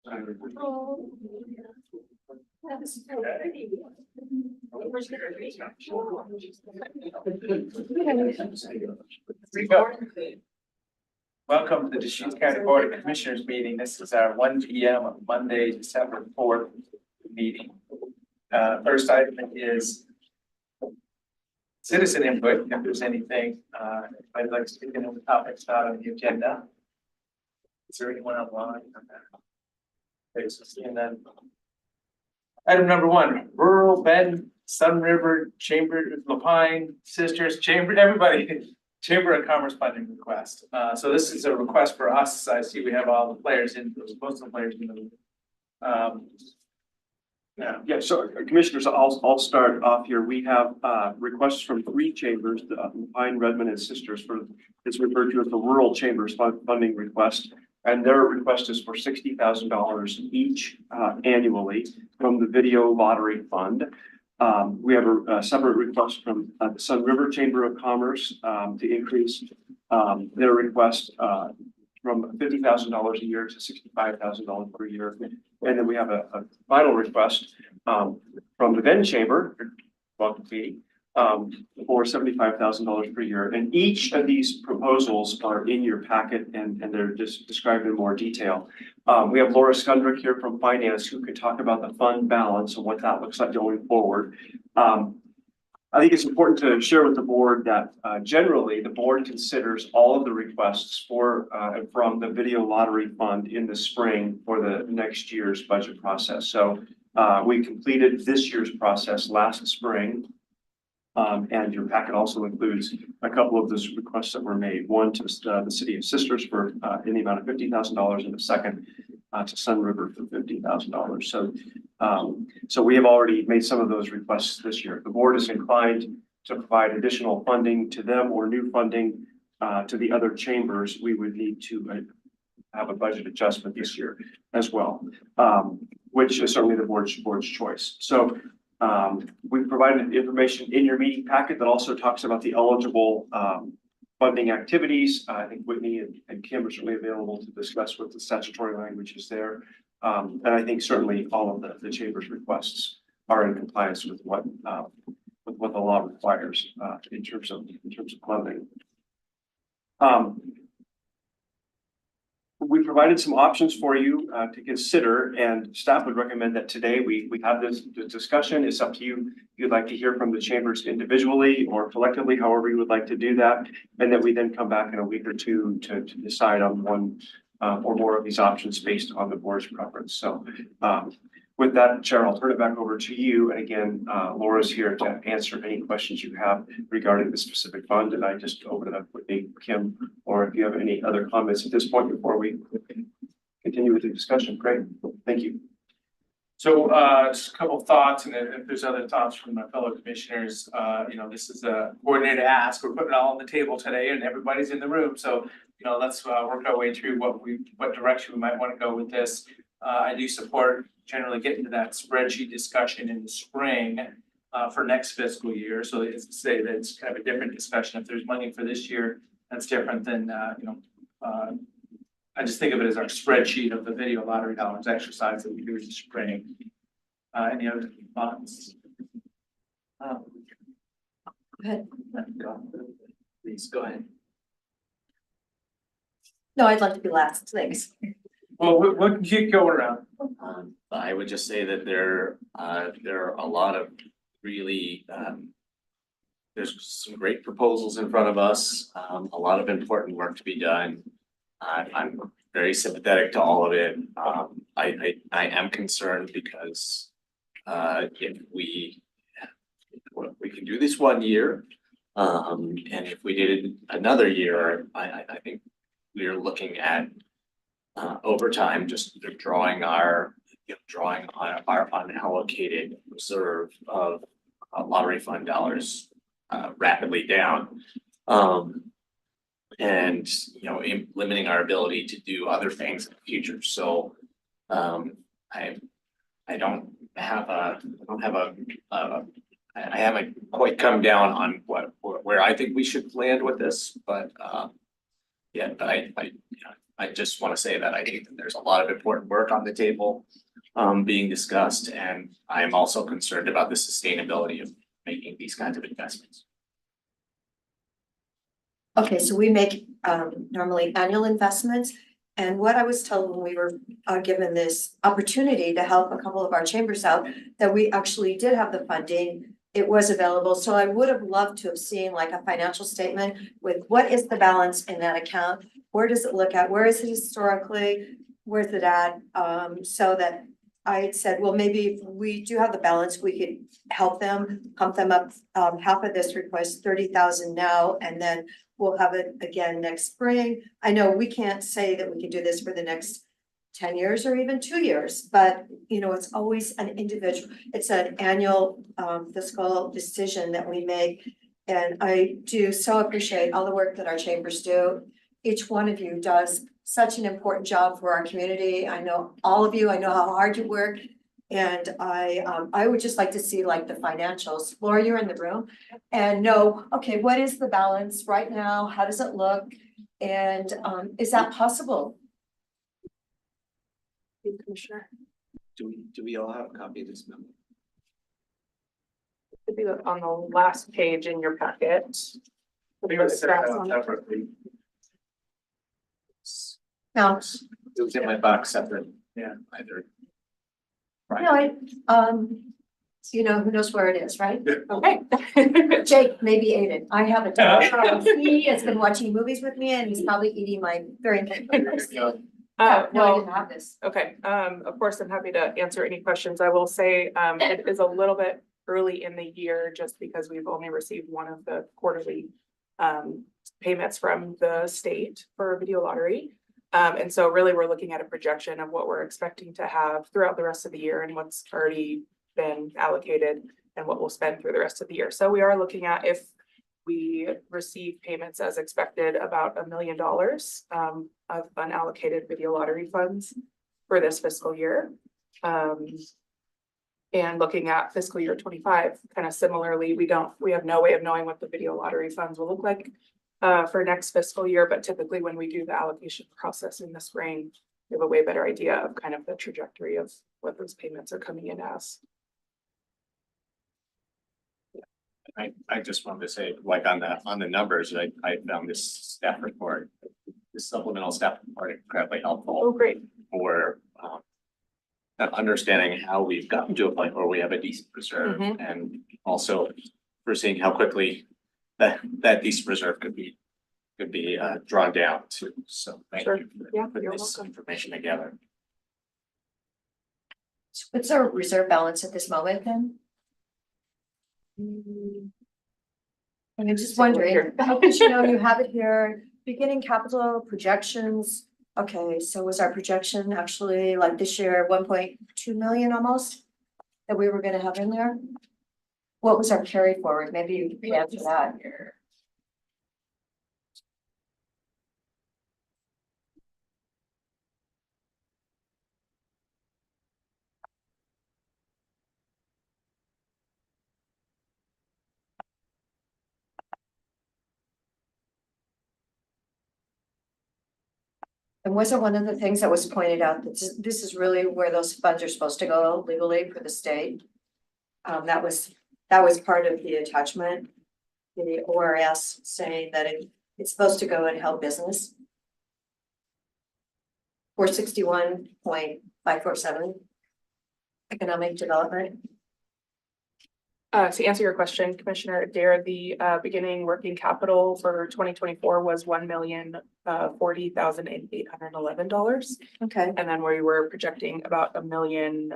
Welcome to the Deschutes County Board of Commissioners meeting. This is our 1 p.m. Monday, December 4th meeting. First item is citizen input. If there's anything, I'd like to speak into the topics not on the agenda. Is there anyone online? Okay, so seeing then. Item number 1, Rural Bend, Sun River, Chamber, Lapine, Sisters, Chamber, everybody, Chamber of Commerce funding request. So this is a request for us. I see we have all the players in, most of the players in the room. Yeah, so commissioners, I'll start off here. We have requests from 3 chambers, the Pine, Redmond, and Sisters, for it's referred to as the Rural Chambers funding request. And their request is for $60,000 each annually from the Video Lottery Fund. We have a separate request from the Sun River Chamber of Commerce to increase their request from $50,000 a year to $65,000 per year. And then we have a final request from the Bend Chamber, welcome Katie, for $75,000 per year. And each of these proposals are in your packet and they're just described in more detail. We have Laura Skundrick here from Finance who could talk about the fund balance and what that looks like going forward. I think it's important to share with the board that generally the board considers all of the requests for from the Video Lottery Fund in the spring for the next year's budget process. So we completed this year's process last spring. And your packet also includes a couple of those requests that were made. One to the City of Sisters for in the amount of $50,000, and the second to Sun River for $50,000. So we have already made some of those requests this year. The board is inclined to provide additional funding to them or new funding to the other chambers. We would need to have a budget adjustment this year as well, which is certainly the board's choice. So we've provided information in your meeting packet that also talks about the eligible funding activities. I think Whitney and Kim are certainly available to discuss what the statutory language is there. And I think certainly all of the chamber's requests are in compliance with what the law requires in terms of funding. We provided some options for you to consider, and staff would recommend that today we have this discussion. It's up to you if you'd like to hear from the chambers individually or collectively, however you would like to do that, and that we then come back in a week or two to decide on one or more of these options based on the board's preference. So with that, Chair, I'll turn it back over to you. And again, Laura's here to answer any questions you have regarding the specific fund. And I just open it up with Kim, or if you have any other comments at this point before we continue with the discussion. Great, thank you. So just a couple of thoughts, and if there's other thoughts from my fellow commissioners, this is a coordinated ask. We're putting it all on the table today, and everybody's in the room. So let's work our way through what direction we might want to go with this. I do support generally getting to that spreadsheet discussion in the spring for next fiscal year. So it's to say that it's kind of a different discussion. If there's money for this year, that's different than I just think of it as our spreadsheet of the video lottery dollars exercise that we do in the spring. Any other thoughts? Go ahead. Please go ahead. No, I'd like to be last. Thanks. Well, we'll keep going around. I would just say that there are a lot of really there's some great proposals in front of us, a lot of important work to be done. I'm very sympathetic to all of it. I am concerned because if we can do this 1 year, and if we did it another year, I think we are looking at over time just drawing our unallocated reserve of lottery fund dollars rapidly down. And limiting our ability to do other things in the future. So I haven't quite come down on where I think we should land with this, but I I just want to say that I think that there's a lot of important work on the table being discussed, and I am also concerned about the sustainability of making these kinds of investments. Okay, so we make normally annual investments. And what I was told when we were given this opportunity to help a couple of our chambers out, that we actually did have the funding. It was available, so I would have loved to have seen like a financial statement with what is the balance in that account? Where does it look at? Where is it historically? Where's it at? So that I had said, well, maybe if we do have the balance, we could help them, pump them up, half of this request, 30,000 now, and then we'll have it again next spring. I know we can't say that we can do this for the next 10 years or even 2 years, but you know, it's always an individual, it's an annual fiscal decision that we make. And I do so appreciate all the work that our chambers do. Each one of you does such an important job for our community. I know all of you, I know how hard you work. And I would just like to see like the financials. Laura, you're in the room and know, okay, what is the balance right now? How does it look? And is that possible? Commissioner, Do we all have a copy of this memo? it'd be on the last page in your packet. I think it was sent out separately. No, It was in my box separate. Yeah. Either. no, you know, who knows where it is, right? Okay. Jake maybe ate it. I have a dog. He has been watching movies with me and he's probably eating my very. No, I Well, didn't have this. okay, of course, I'm happy to answer any questions. I will say, it is a little bit early in the year just because we've only received one of the quarterly payments from the state for video lottery. And so really we're looking at a projection of what we're expecting to have throughout the rest of the year and what's already been allocated and what we'll spend through the rest of the year. So we are looking at, if we receive payments as expected, about $1 million of unallocated video lottery funds for this fiscal year. And looking at fiscal year 25, kind of similarly, we have no way of knowing what the video lottery funds will look like for next fiscal year, but typically when we do the allocation process in the spring, we have a way better idea of kind of the trajectory of what those payments are coming in as. I just wanted to say, like on the numbers, I found this staff report, this supplemental staff report incredibly Oh, helpful great. for understanding how we've gotten to a point where we have a decent reserve, Mhm. and also for seeing how quickly that decent reserve could be drawn down too. So thank Sure. you for Yeah, putting you're this welcome. information together. What's our reserve balance at this moment then? I'm just wondering, how could you know you have it here, beginning capital projections? Okay, so was our projection actually like this year, 1.2 million almost? That we were gonna have in there? What was our carry forward? Maybe you could answer that. And wasn't one of the things that was pointed out that this is really where those funds are supposed to go legally for the state? That was part of the attachment, the ORS saying that it's supposed to go and help business. 461.547. Economic development. To answer your question, Commissioner Dare, the beginning working capital for 2024 was $1,040,811. Okay, And then we were projecting about $1.2 million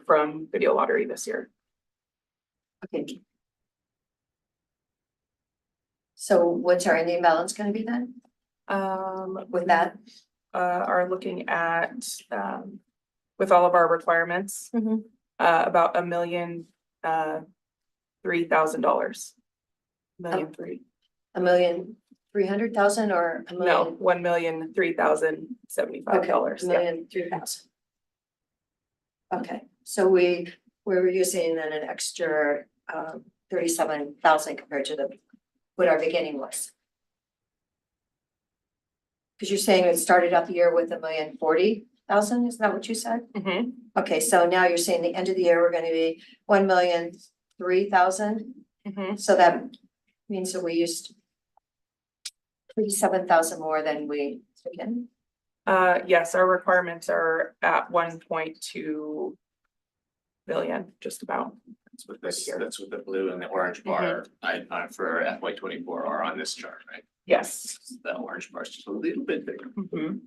from video lottery this year. okay. So what's our ending balance gonna be then with that? Are looking at, with all of our requirements, about $1,003,000. $1,003,000. 1,300,000 or a No, million? $1,003,075. Okay, 1,003,000. Okay, so we were using then an extra 37,000 compared to what our beginning was. Cause you're saying it started out the year with 1,040,000, is that what you said? Mhm. Okay, so now you're saying the end of the year, we're gonna be 1,003,000, Mhm. so that means that we used 37,000 more than we took in. Yes, our requirements are at 1.2 billion, just about. That's what this, that's what the blue and the orange bar, for FY 24 are on this chart, right? Yes. The orange bar is just a little bit bigger. Mhm.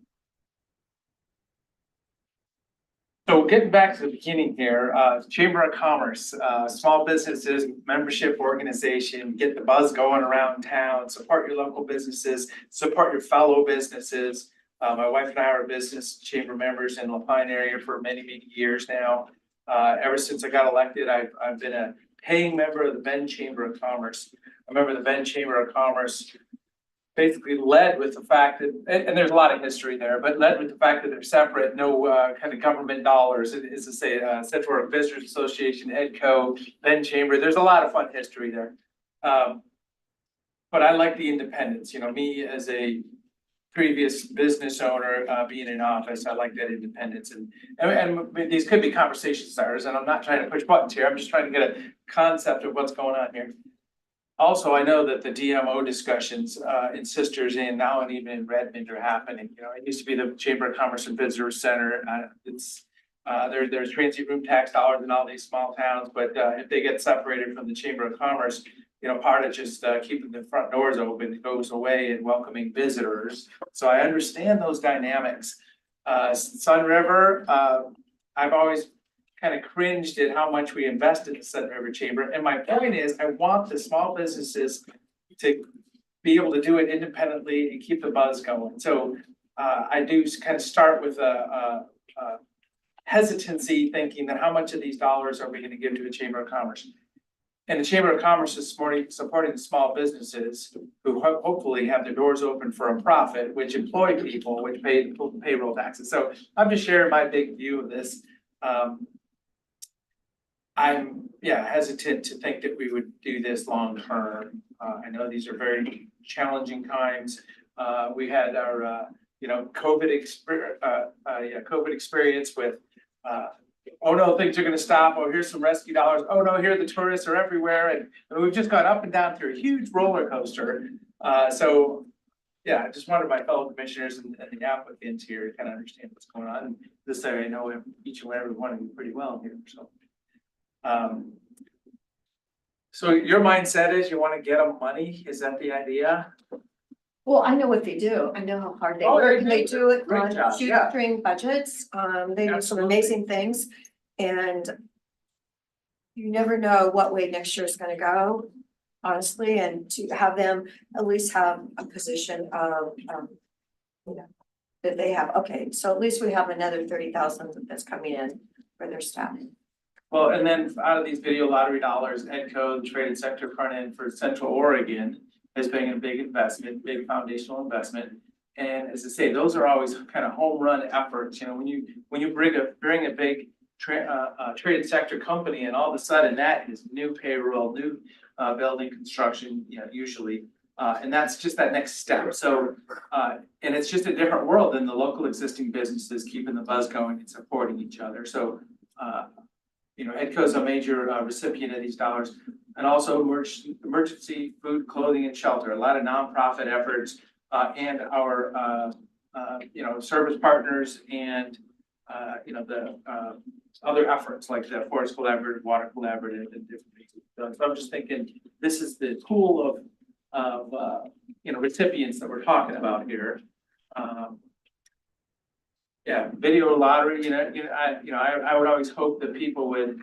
So getting back to the beginning here, Chamber of Commerce, small businesses, membership organization, get the buzz going around town, support your local businesses, support your fellow businesses. My wife and I are business chamber members in La Pine area for many, many years now. Ever since I got elected, I've been a paying member of the Bend Chamber of Commerce. I remember the Bend Chamber of Commerce basically led with the fact that, and there's a lot of history there, but led with the fact that they're separate, no kind of government dollars. It is to say, Central Oregon Visitors Association, EDCO, Bend Chamber, there's a lot of fun history there. But I like the independence, you know, me as a previous business owner, being in office, I like that independence and these could be conversation starters, and I'm not trying to push buttons here, I'm just trying to get a concept of what's going on here. Also, I know that the DMO discussions in Sisters and now and even in Redmond are happening. You know, it used to be the Chamber of Commerce and Visitors Center. There's transient room tax dollars in all these small towns, but if they get separated from the Chamber of Commerce, you know, part of just keeping the front doors open goes away and welcoming visitors. So I understand those dynamics. Sun River, I've always kind of cringed at how much we invest in the Sun River Chamber. And my point is, I want the small businesses to be able to do it independently and keep the buzz going. So I do kind of start with a hesitancy, thinking that how much of these dollars are we going to give to the Chamber of Commerce? And the Chamber of Commerce is supporting the small businesses who hopefully have their doors open for a profit, which employ people, which pay payroll taxes. So I'm just sharing my big view of this. I'm hesitant to think that we would do this long term. I know these are very challenging times. We had our COVID experience with oh no, things are gonna stop. Oh, here's some rescue dollars. Oh no, here the tourists are everywhere, and we've just gone up and down through a huge roller coaster. So yeah, I just wanted my fellow commissioners and the applicants here to kind of understand what's going on. And this way I know each and every one of you pretty well here, so. So your mindset is you want to get them money, is that the idea? Well, I know what they do. I know how hard they Oh, work. they They do. do it Great on job, yeah. shoestring budgets. They do some Absolutely. amazing things. And you never know what way next year is gonna go, honestly, and to have them at least have a position of, that they have, okay, so at least we have another 30,000 that's coming in for their staff. Well, and then out of these video lottery dollars, EDCO, the traded sector front end for Central Oregon is being a big investment, big foundational investment. And as I say, those are always kind of home run efforts, you know, when you bring a big traded sector company and all of a sudden that is new payroll, new building construction, you know, usually. And that's just that next step. So, and it's just a different world than the local existing businesses keeping the buzz going and supporting each other. So, you know, EDCO is a major recipient of these dollars, and also emergency food, clothing, and shelter. A lot of nonprofit efforts, and our service partners, and the other efforts like the Forest Collaborative, Water Collaborative, and different things. So I'm just thinking this is the pool of recipients that we're talking about here. Yeah, video lottery, I would always hope that people would,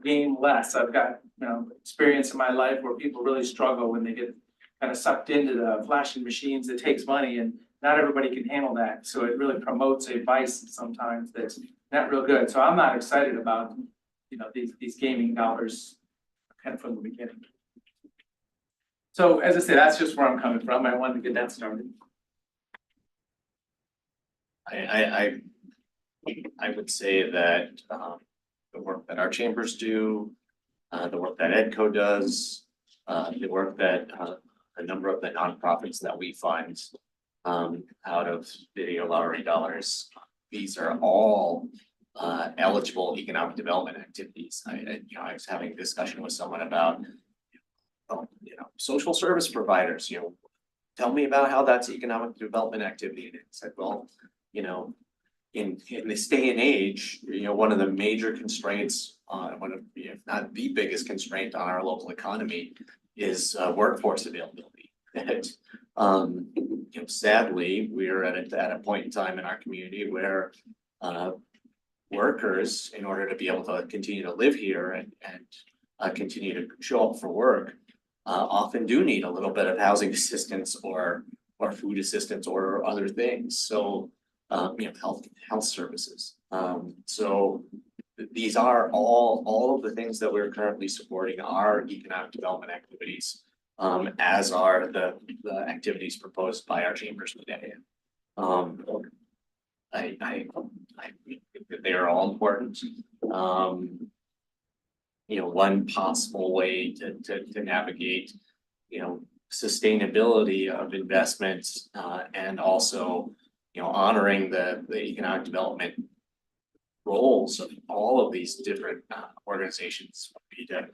game less. I've got, experience in my life where people really struggle when they get kind of sucked into the flashing machines. It takes money and not everybody can handle that. So it really promotes a vice sometimes that's not real good. So I'm not excited about, these gaming dollars kind of from the beginning. So as I say, that's just where I'm coming from. I wanted to get that started. I would say that the work that our chambers do, the work that EDCO does, the work that a number of the nonprofits that we fund out of video lottery dollars. These are all eligible economic development activities. I was having a discussion with someone about social service providers, tell me about how that's economic development activity. And it said, well, in this day and age, one of the major constraints, one of, if not the biggest constraint on our local economy is workforce availability. And sadly, we are at a point in time in our community where workers, in order to be able to continue to live here and continue to show up for work, often do need a little bit of housing assistance or food assistance or other things. So health services. So these are all of the things that we're currently supporting are economic development activities, as are the activities proposed by our chambers today. I think that they are all important. One possible way to navigate, sustainability of investments, and also, honoring the economic development roles of all of these different organizations would be to,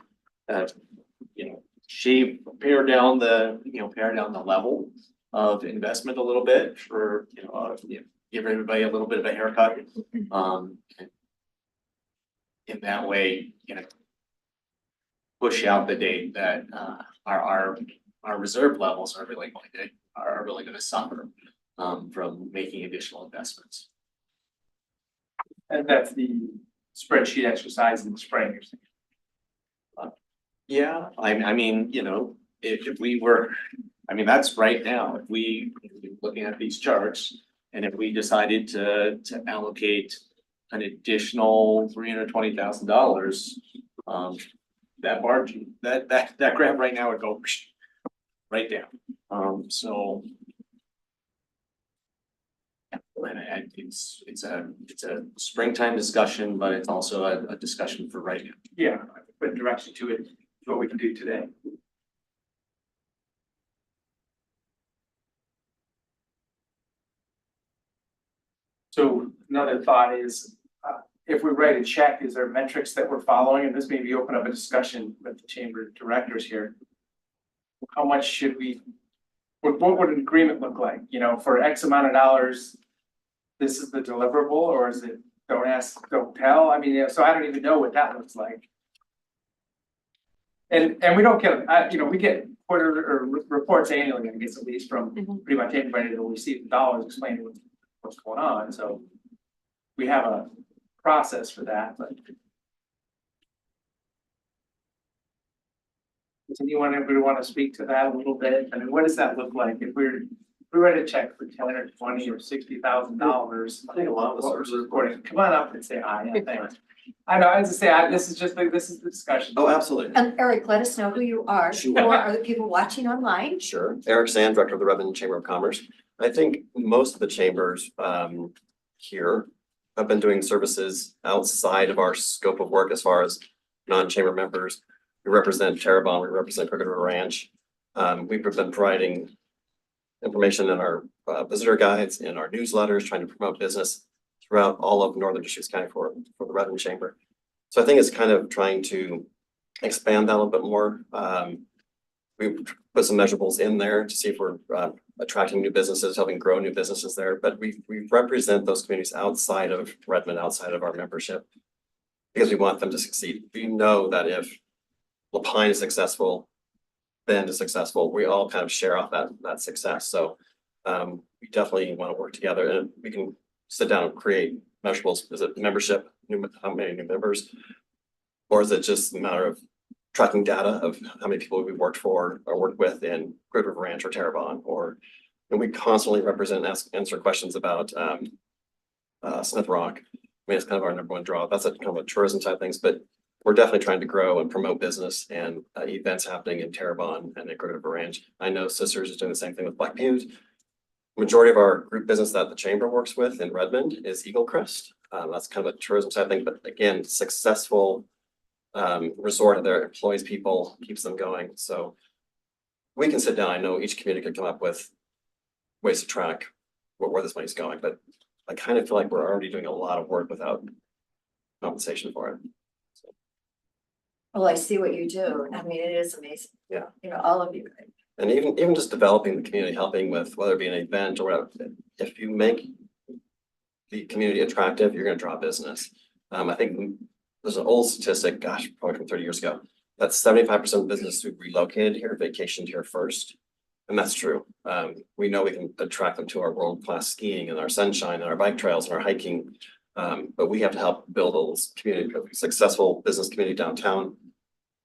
pare down the level of investment a little bit for, give everybody a little bit of a haircut. In that way, push out the date that our reserve levels are really going to suffer from making additional investments. And that's the spreadsheet exercise in the spring, you're saying? Yeah, I mean, if we were, that's right now, if we looking at these charts, and if we decided to allocate an additional $320,000, that bar, that graph right now would go right down. So. And it's a springtime discussion, but it's also a discussion for right now. Yeah, put direction to it, what we can do today. So another thought is, if we write a check, is there metrics that we're following? And this may be open up a discussion with the chamber directors here. How much should we, what would an agreement look like? For X amount of dollars, this is the deliverable, or is it don't ask, don't tell? So I don't even know what that looks like. And we don't get, we get quarter or reports annually, I guess, at least from pretty much everybody that will receive the dollars explaining what's going on. So we have a process for that, but. Does anybody want to speak to that a little bit? What does that look like if we write a check for $10 or $20 or $60,000? I think a lot of us are recording. Come on up and say hi. Yeah, thanks. I know, as I say, this is the discussion. Oh, absolutely. And Eric, let us know who you are, Sure. or are the people watching online? Sure. Eric Sand, Director of the Redmond Chamber of Commerce. I think most of the chambers here have been doing services outside of our scope of work as far as non-chamber members. We represent Terrebonne, we represent Crooked River Ranch. We've been providing information in our visitor guides, in our newsletters, trying to promote business throughout all of Northern Deschutes County for the Redmond Chamber. So I think it's kind of trying to expand that a little bit more. We put some measurables in there to see if we're attracting new businesses, helping grow new businesses there. But we represent those communities outside of Redmond, outside of our membership, because we want them to succeed. We know that if La Pine is successful, Bend is successful, we all kind of share off that success. So we definitely want to work together, and we can sit down and create measurables. Is it membership, how many new members? Or is it just a matter of tracking data of how many people we worked for or worked with in Crooked River Ranch or Terrebonne? And we constantly represent and answer questions about Smith Rock. It's kind of our number one draw. That's a kind of a tourism type things, but we're definitely trying to grow and promote business and events happening in Terrebonne and in Crooked River Ranch. I know Sisters is doing the same thing with Black Butte. Majority of our group business that the chamber works with in Redmond is Eagle Crest. That's kind of a tourism side thing, but again, successful resort of their employees, people, keeps them going. So we can sit down. I know each community can come up with ways to track where this money's going, but I kind of feel like we're already doing a lot of work without compensation for it. Well, I see what you do. I mean, it is amazing. Yeah. You know, all of you. And even just developing the community, helping with whether it be an event or whatever, if you make the community attractive, you're gonna draw business. I think there's an old statistic, gosh, probably from 30 years ago, that 75% of business who relocated here, vacationed here first. And that's true. We know we can attract them to our world-class skiing and our sunshine and our bike trails and our hiking. But we have to help build those community, a successful business community downtown.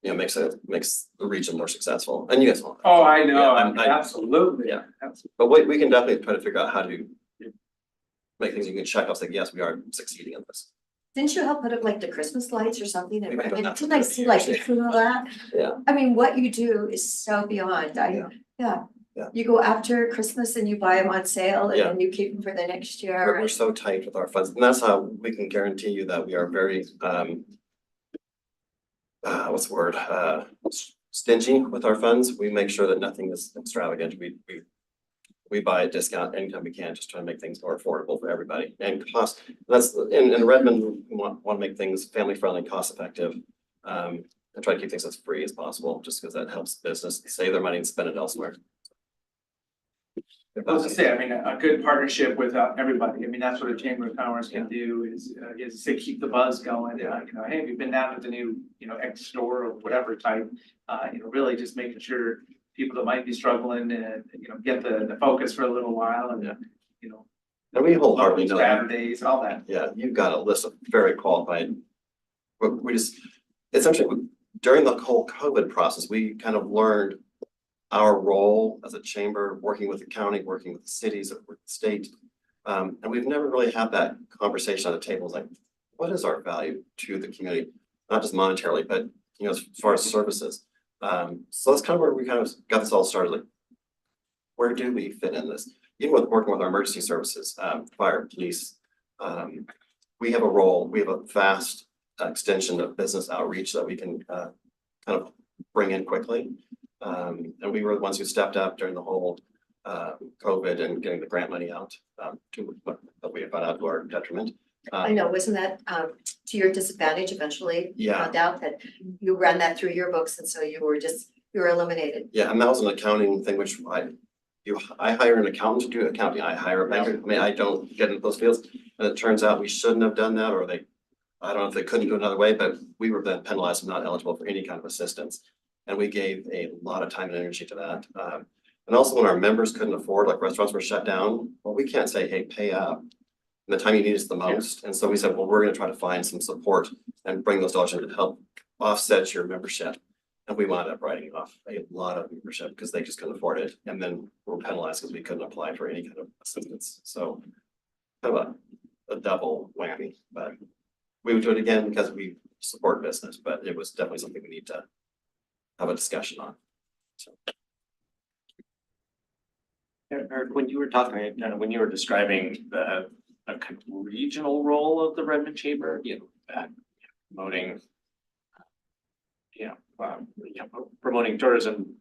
You know, makes the region more successful. And you guys want that. Oh, I know, Yeah, absolutely. Yeah. Absolutely. But we can definitely try to figure out how to make things you can check off, like, yes, we are succeeding in this. Didn't you help put up like the Christmas lights or something? We've been doing that for Didn't I 30 see like years. you do all that? Yeah. I mean, what you do is so beyond. Yeah. Yeah. Yeah. You go after Christmas and you buy them on sale and Yeah. then you keep them for the next We're year. so tight with our funds, and that's how we can guarantee you that we are very, what's the word, stingy with our funds. We make sure that nothing is extravagant. We buy a discount anytime we can, just try to make things more affordable for everybody and cost. That's, in Redmond, we want to make things family friendly, cost effective. And try to keep things as free as possible, just because that helps business save their money and spend it elsewhere. I was gonna say, I mean, a good partnership with everybody. I mean, that's what a Chamber of Commerce can do is to keep the buzz going. You know, hey, we've been down to the new, X store or whatever type. Really just making sure people that might be struggling and, get the focus for a little while and, And we wholeheartedly know that. Saturdays, all that. Yeah, you've got a list of very qualified. But we just, essentially, during the whole COVID process, we kind of learned our role as a chamber, working with the county, working with the cities, with the state. And we've never really had that conversation on the table, like, what is our value to the community? Not just monetarily, but, as far as services. So that's kind of where we kind of got this all started, like, where do we fit in this? Even with working with our emergency services, fire, police, we have a role, we have a vast extension of business outreach that we can kind of bring in quickly. And we were the ones who stepped up during the whole COVID and getting the grant money out but we found out to our detriment. I know, wasn't that to your disadvantage eventually? You Yeah. found out that you ran that through your books and so you were eliminated. Yeah, and that was an accounting thing, which I hire an accountant to do accounting, I hire a banker, I mean, I don't get into those fields. And it turns out we shouldn't have done that, or I don't know if they couldn't do it another way, but we were then penalized and not eligible for any kind of assistance. And we gave a lot of time and energy to that. And also when our members couldn't afford, like restaurants were shut down, well, we can't say, hey, pay up. And the time you need is the most. And so we said, well, we're gonna try to find some support and bring those dollars in to help offset your membership. And we wound up writing off a lot of membership because they just couldn't afford it. And then we're penalized because we couldn't apply for any kind of assistance. So kind of a double whammy, but we would do it again because we support business, but it was definitely something we need to have a discussion on. So. Eric, when you were talking, when you were describing a kind of regional role of the Redmond Chamber, promoting, promoting tourism,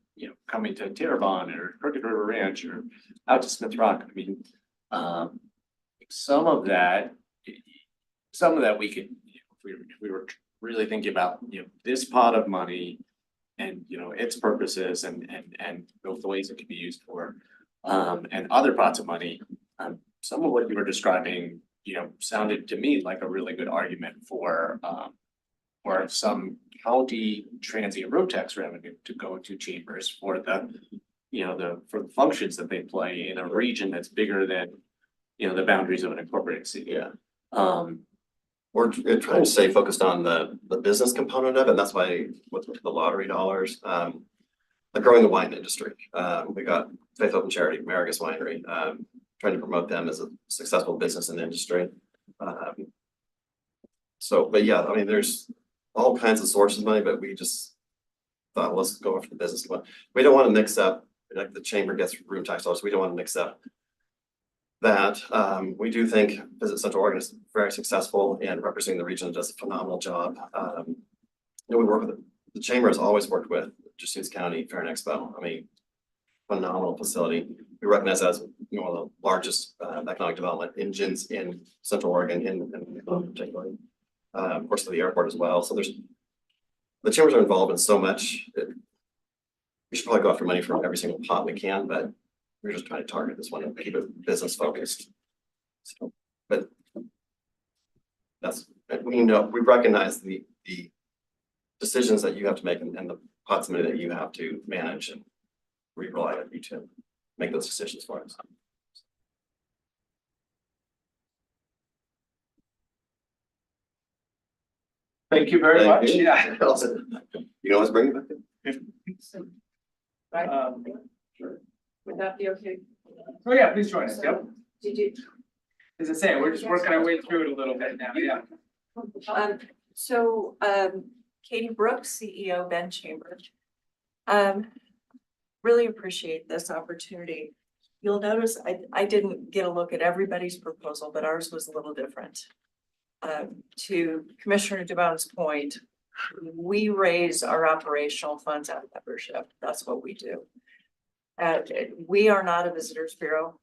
coming to Terrebonne or Crooked River Ranch or out to Smith Rock. I mean, some of that we could, if we were really thinking about, this pot of money and, its purposes and the ways it could be used for, and other pots of money. Some of what you were describing, sounded to me like a really good argument for some county transient room tax revenue to go to chambers for the, for the functions that they play in a region that's bigger than, the boundaries of an incorporated city. Yeah. We're trying to stay focused on the business component of it. And that's why with the lottery dollars, like growing the wine industry. We got Faith Open Charity, Marigus Winery, trying to promote them as a successful business in the industry. But yeah, I mean, there's all kinds of sources of money, but we just thought, let's go for the business one. We don't want to mix up, like the chamber gets room tax dollars. We don't want to mix up that. We do think Visit Central Oregon is very successful in representing the region and does a phenomenal job. We work with the chamber has always worked with Deschutes County Fair and Expo. I mean, phenomenal facility. we recognize as, one of the largest economic development engines in Central Oregon in particularly. Of course, the airport as well. So the chambers are involved in so much. We should probably go after money from every single pot we can, but we're just trying to target this one and keep it business focused. So, but we recognize the decisions that you have to make and the pots of money that you have to manage, and we rely on you to make those decisions for us. Thank you very Thank much. you. Yeah. You can always bring it back. Would that be okay? Oh, yeah, please join us. Yep. Did you? As I say, we're just working our way through it a little bit now. Yeah. Katie Brooks, CEO, Ben Chamber. Really appreciate this opportunity. You'll notice I didn't get a look at everybody's proposal, but ours was a little different. To Commissioner DeBone's point, we raise our operational funds out of membership. That's what we do. We are not a visitors bureau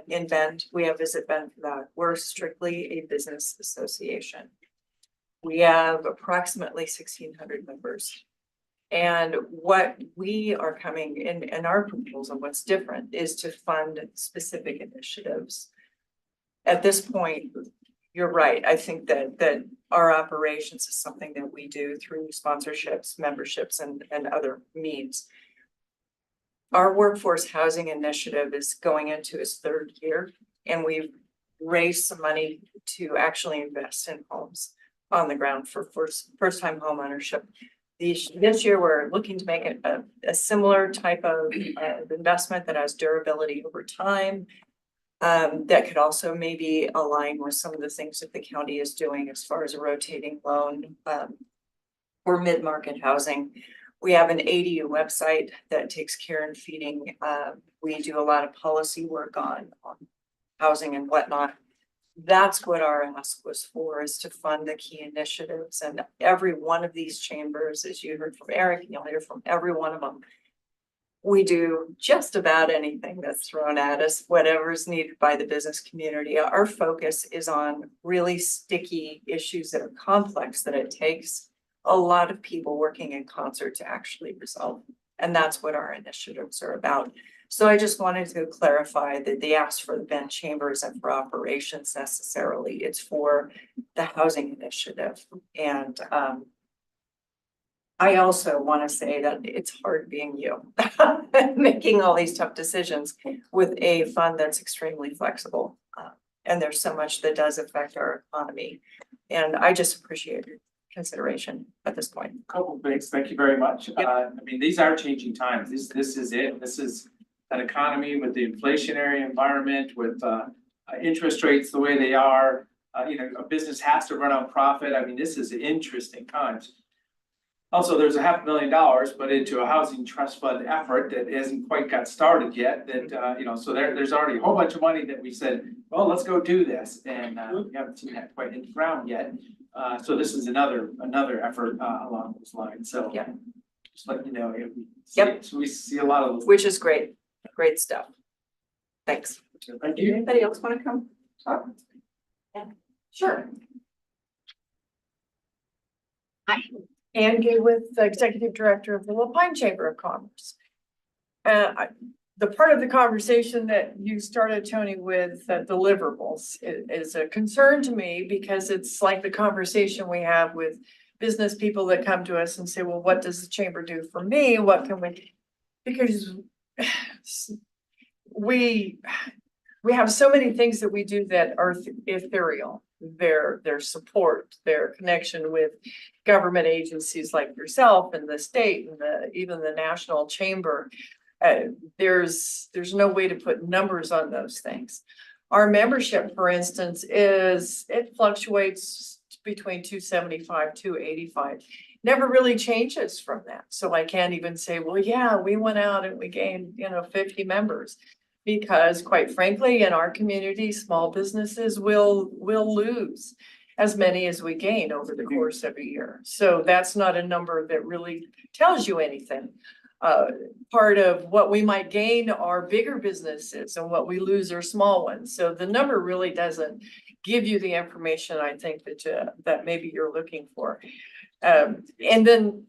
in Bend. We have Visit Bend for that. We're strictly a business association. We have approximately 1,600 members. And what we are coming in our proposal, what's different is to fund specific initiatives. At this point, you're right. I think that our operations is something that we do through sponsorships, memberships, and other means. Our workforce housing initiative is going into its third year, and we've raised some money to actually invest in homes on the ground for first-time home ownership. This year, we're looking to make a similar type of investment that has durability over time. That could also maybe align with some of the things that the county is doing as far as a rotating loan for mid-market housing. We have an ADU website that takes care in feeding. We do a lot of policy work on housing and whatnot. That's what our ask was for, is to fund the key initiatives. And every one of these chambers, as you heard from Eric, you'll hear from every one of them. We do just about anything that's thrown at us, whatever is needed by the business community. Our focus is on really sticky issues that are complex, that it takes a lot of people working in concert to actually resolve. And that's what our initiatives are about. So I just wanted to clarify that they asked for the Bend Chambers and for operations necessarily. It's for the housing initiative. And I also want to say that it's hard being you, making all these tough decisions with a fund that's extremely flexible. And there's so much that does affect our economy. And I just appreciate your consideration at this point. Couple things. Thank you very much. I mean, these are changing times. This is it. This is an economy with the inflationary environment, with interest rates the way they are. A business has to run on profit. I mean, this is interesting times. Also, there's $500,000 put into a housing trust fund effort that hasn't quite got started yet. That so there's already a whole bunch of money that we said, well, let's go do this, and we haven't seen that quite hit the ground yet. So this is another effort along those lines. So Yeah. just let you know, we see a lot of. Which is great stuff. Thanks. Thank you. Anybody else want to come talk? Yeah. Sure. Hi, Ann Gay with the Executive Director of the La Pine Chamber of Commerce. The part of the conversation that you started, Tony, with deliverables is a concern to me, because it's like the conversation we have with business people that come to us and say, well, what does the chamber do for me? What can we, because we have so many things that we do that are ethereal. Their support, their connection with government agencies like yourself and the state and even the national chamber. There's no way to put numbers on those things. Our membership, for instance, it fluctuates between 275, 285. Never really changes from that. So I can't even say, well, yeah, we went out and we gained, 50 members. Because quite frankly, in our community, small businesses will lose as many as we gain over the course of a year. So that's not a number that really tells you anything. part of what we might gain are bigger businesses and what we lose are small ones. So the number really doesn't give you the information I think that maybe you're looking for. And then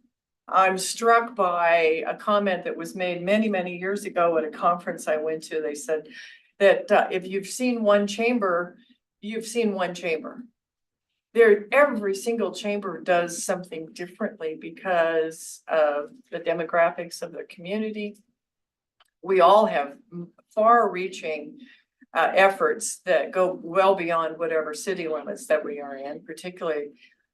I'm struck by a comment that was made many, many years ago at a conference I went to. They said that if you've seen one chamber, you've seen one chamber. Every single chamber does something differently because of the demographics of the community. We all have far-reaching efforts that go well beyond whatever city limits that we are in, particularly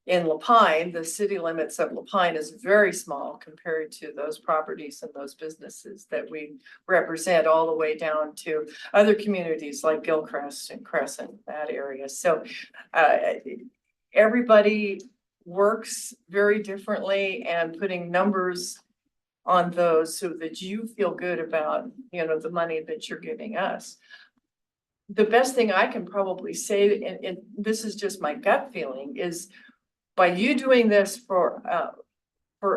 in La Pine. The city limits of La Pine is very small compared to those properties and those businesses that we represent, all the way down to other communities like Gilchrist and Crescent, that area. So everybody works very differently, and putting numbers on those so that you feel good about, the money that you're giving us. The best thing I can probably say, and this is just my gut feeling, is by you doing this for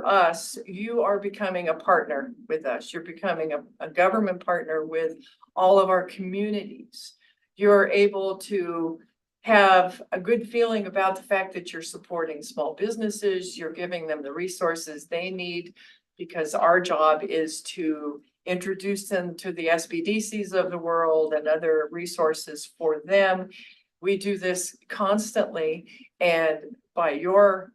us, you are becoming a partner with us. You're becoming a government partner with all of our communities. You're able to have a good feeling about the fact that you're supporting small businesses. You're giving them the resources they need, because our job is to introduce them to the SBDCs of the world and other resources for them. We do this constantly, and by your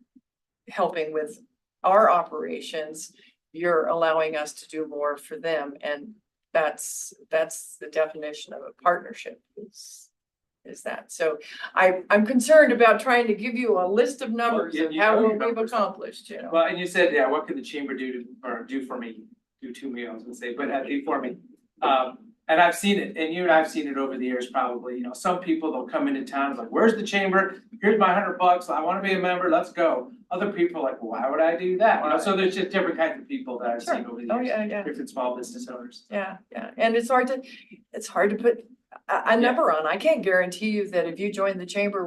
helping with our operations, you're allowing us to do more for them. And that's the definition of a partnership, is that. So I'm concerned about trying to give you a list of numbers Well, of you how know your we've numbers. accomplished, Well, and you said, yeah, what can the chamber do for me? Do to me, I was gonna say, but do for me. And I've seen it, and you and I've seen it over the years probably, some people, they'll come into town, it's like, where's the chamber? Here's my $100, I wanna be a member, let's go. Other people are like, well, why would I do that? So there's just different kinds of people that I've seen over the Oh, years, yeah. different small business owners. Yeah, and it's hard to put a number on. I can't guarantee you that if you join the chamber,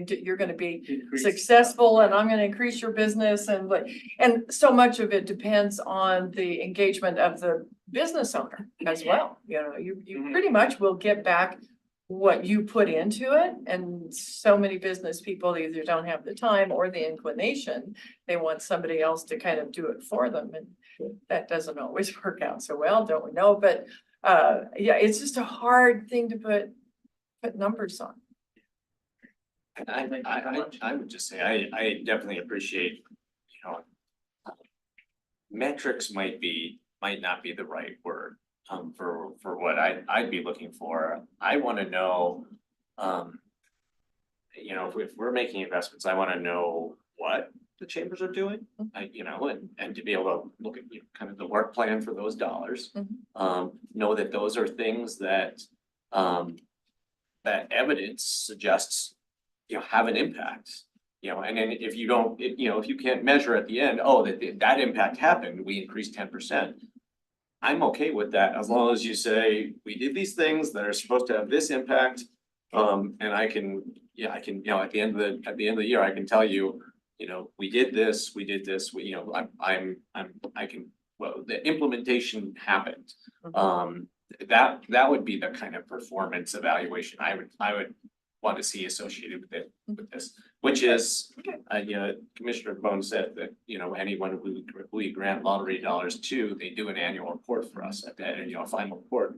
you're gonna be Increase. successful and I'm gonna increase your business, and so much of it depends on the engagement of the business owner as well. You Mhm. pretty much will get back what you put into it, and so many business people either don't have the time or the inclination. They want somebody else to kind of do it for them, and that doesn't always work out so well, don't we know? But yeah, it's just a hard thing to put numbers on. I would just say, I definitely appreciate, metrics might not be the right word, for what I'd be looking for. I wanna know, if we're making investments, I wanna know what the chambers are doing. And to be able to look at kind of the work plan for those dollars. Know that those are things that, that evidence suggests, have an impact. And then if you don't, if you can't measure at the end, that impact happened, we increased 10%. I'm okay with that, as long as you say, we did these things that are supposed to have this impact. And I can, at the end of the year, I can tell you, we did this, the implementation happened. That would be the kind of performance evaluation I would want to see associated with this, which is, Commissioner Bone said that, anyone who we grant lottery dollars to, they do an annual report for us at that, and, a final report.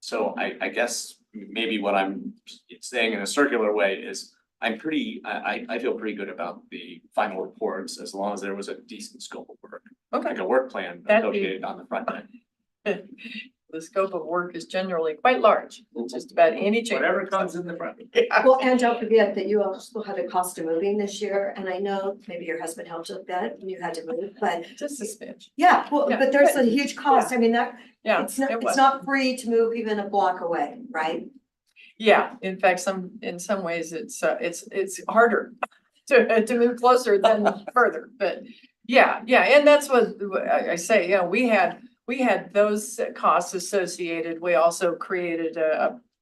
So I guess maybe what I'm saying in a circular way is, I feel pretty good about the final reports, as long as there was a decent scope of work, like a work plan associated on the front end. The scope of work is generally quite large, just about any change. Whatever comes in the front. Well, and don't forget that you also had a cost of moving this year, and I know maybe your husband helped you with that and you had to move, but Just a smidge. yeah, well, Yeah. but there's a huge cost. I mean, Yeah, it's not, it it's was. not free to move even a block away, right? Yeah, in fact, in some ways, it's harder to move closer than further, but yeah, and that's what I say, we had those costs associated. We also created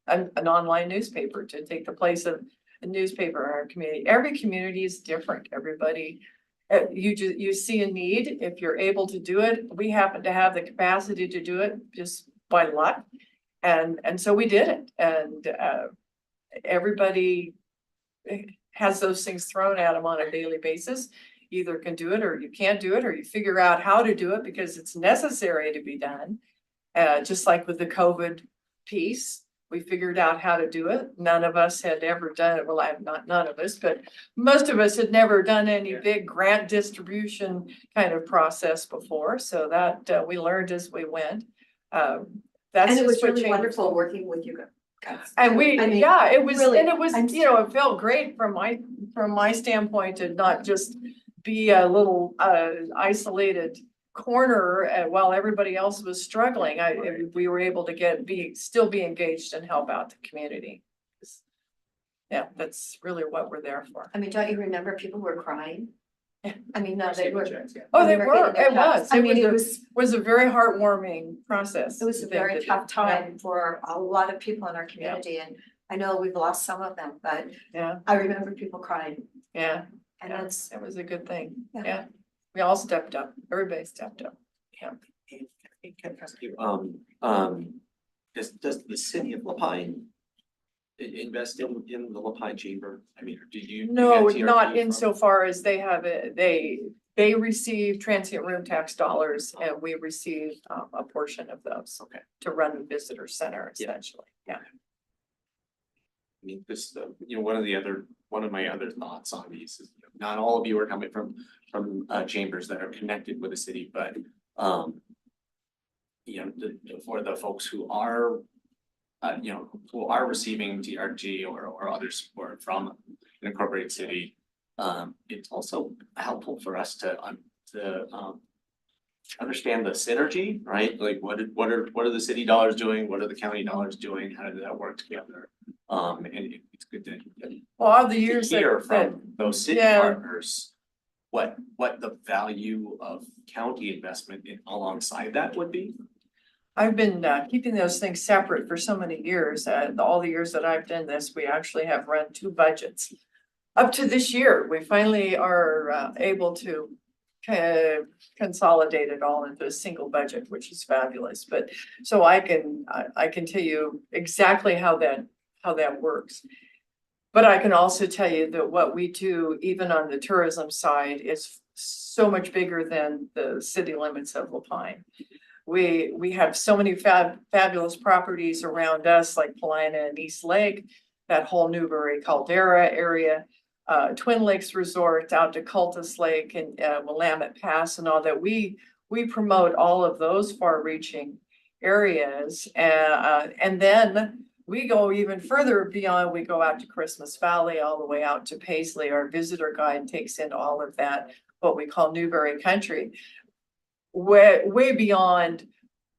an online newspaper to take the place of a newspaper in our community. Every community is different. Everybody you see a need, if you're able to do it, we happen to have the capacity to do it just by luck. And so we did it, and everybody has those things thrown at them on a daily basis. Either can do it or you can't do it, or you figure out how to do it because it's necessary to be done. Just like with the COVID piece, we figured out how to do it. None of us had ever done it. Well, not none of us, but most of us had never done any big grant distribution kind of process before. So that we learned as we went. That's And it just was what really changed. wonderful working with you guys. And we, I mean, yeah, it was, really, and it was, I'm you know, it felt great from my standpoint to not just be a little isolated corner while everybody else was struggling. We were able to still be engaged and help out the community. Yeah, that's really what we're there for. I mean, don't you remember people were crying? I mean, no, they were. Oh, they when were, getting their it checks. was. I mean, it Was a very heartwarming process. was a very tough time for a lot of people in our community, and I know we've lost some of them, but Yeah, I remember people crying, yeah, and yeah, that's, it was a good thing. Yeah. Yeah, we all stepped up. Everybody stepped up. Yeah. Can I ask you, does the city of Lapine invest in the Lapine Chamber? I mean, do you? No, get TRT not from- insofar as they have it, they receive transient room tax dollars and we receive a portion of those. Okay. To run the visitor center Yeah. essentially, yeah. I mean, this, one of my other thoughts on these is, not all of you are coming from chambers that are connected with the city, but, for the folks who are, who are receiving TRG or other support from an incorporated city, it's also helpful for us to understand the synergy, right? Like, what are the city dollars doing? What are the county dollars doing? How did that work together? And it's good to Well, all the years hear that, from those city yeah. partners, what the value of county investment alongside that would be. I've been keeping those things separate for so many years. All the years that I've done this, we actually have run two budgets. Up to this year, we finally are able to consolidate it all into a single budget, which is fabulous. But so I can tell you exactly how that works. But I can also tell you that what we do, even on the tourism side, is so much bigger than the city limits of Lapine. We have so many fabulous properties around us, like Paulina and East Lake, that whole Newberry Caldera area, Twin Lakes Resort out to Cultus Lake and Willamette Pass and all that. We promote all of those far-reaching areas, and then we go even further beyond. We go out to Christmas Valley, all the way out to Paisley. Our visitor guide takes in all of that, what we call Newberry Country. Way beyond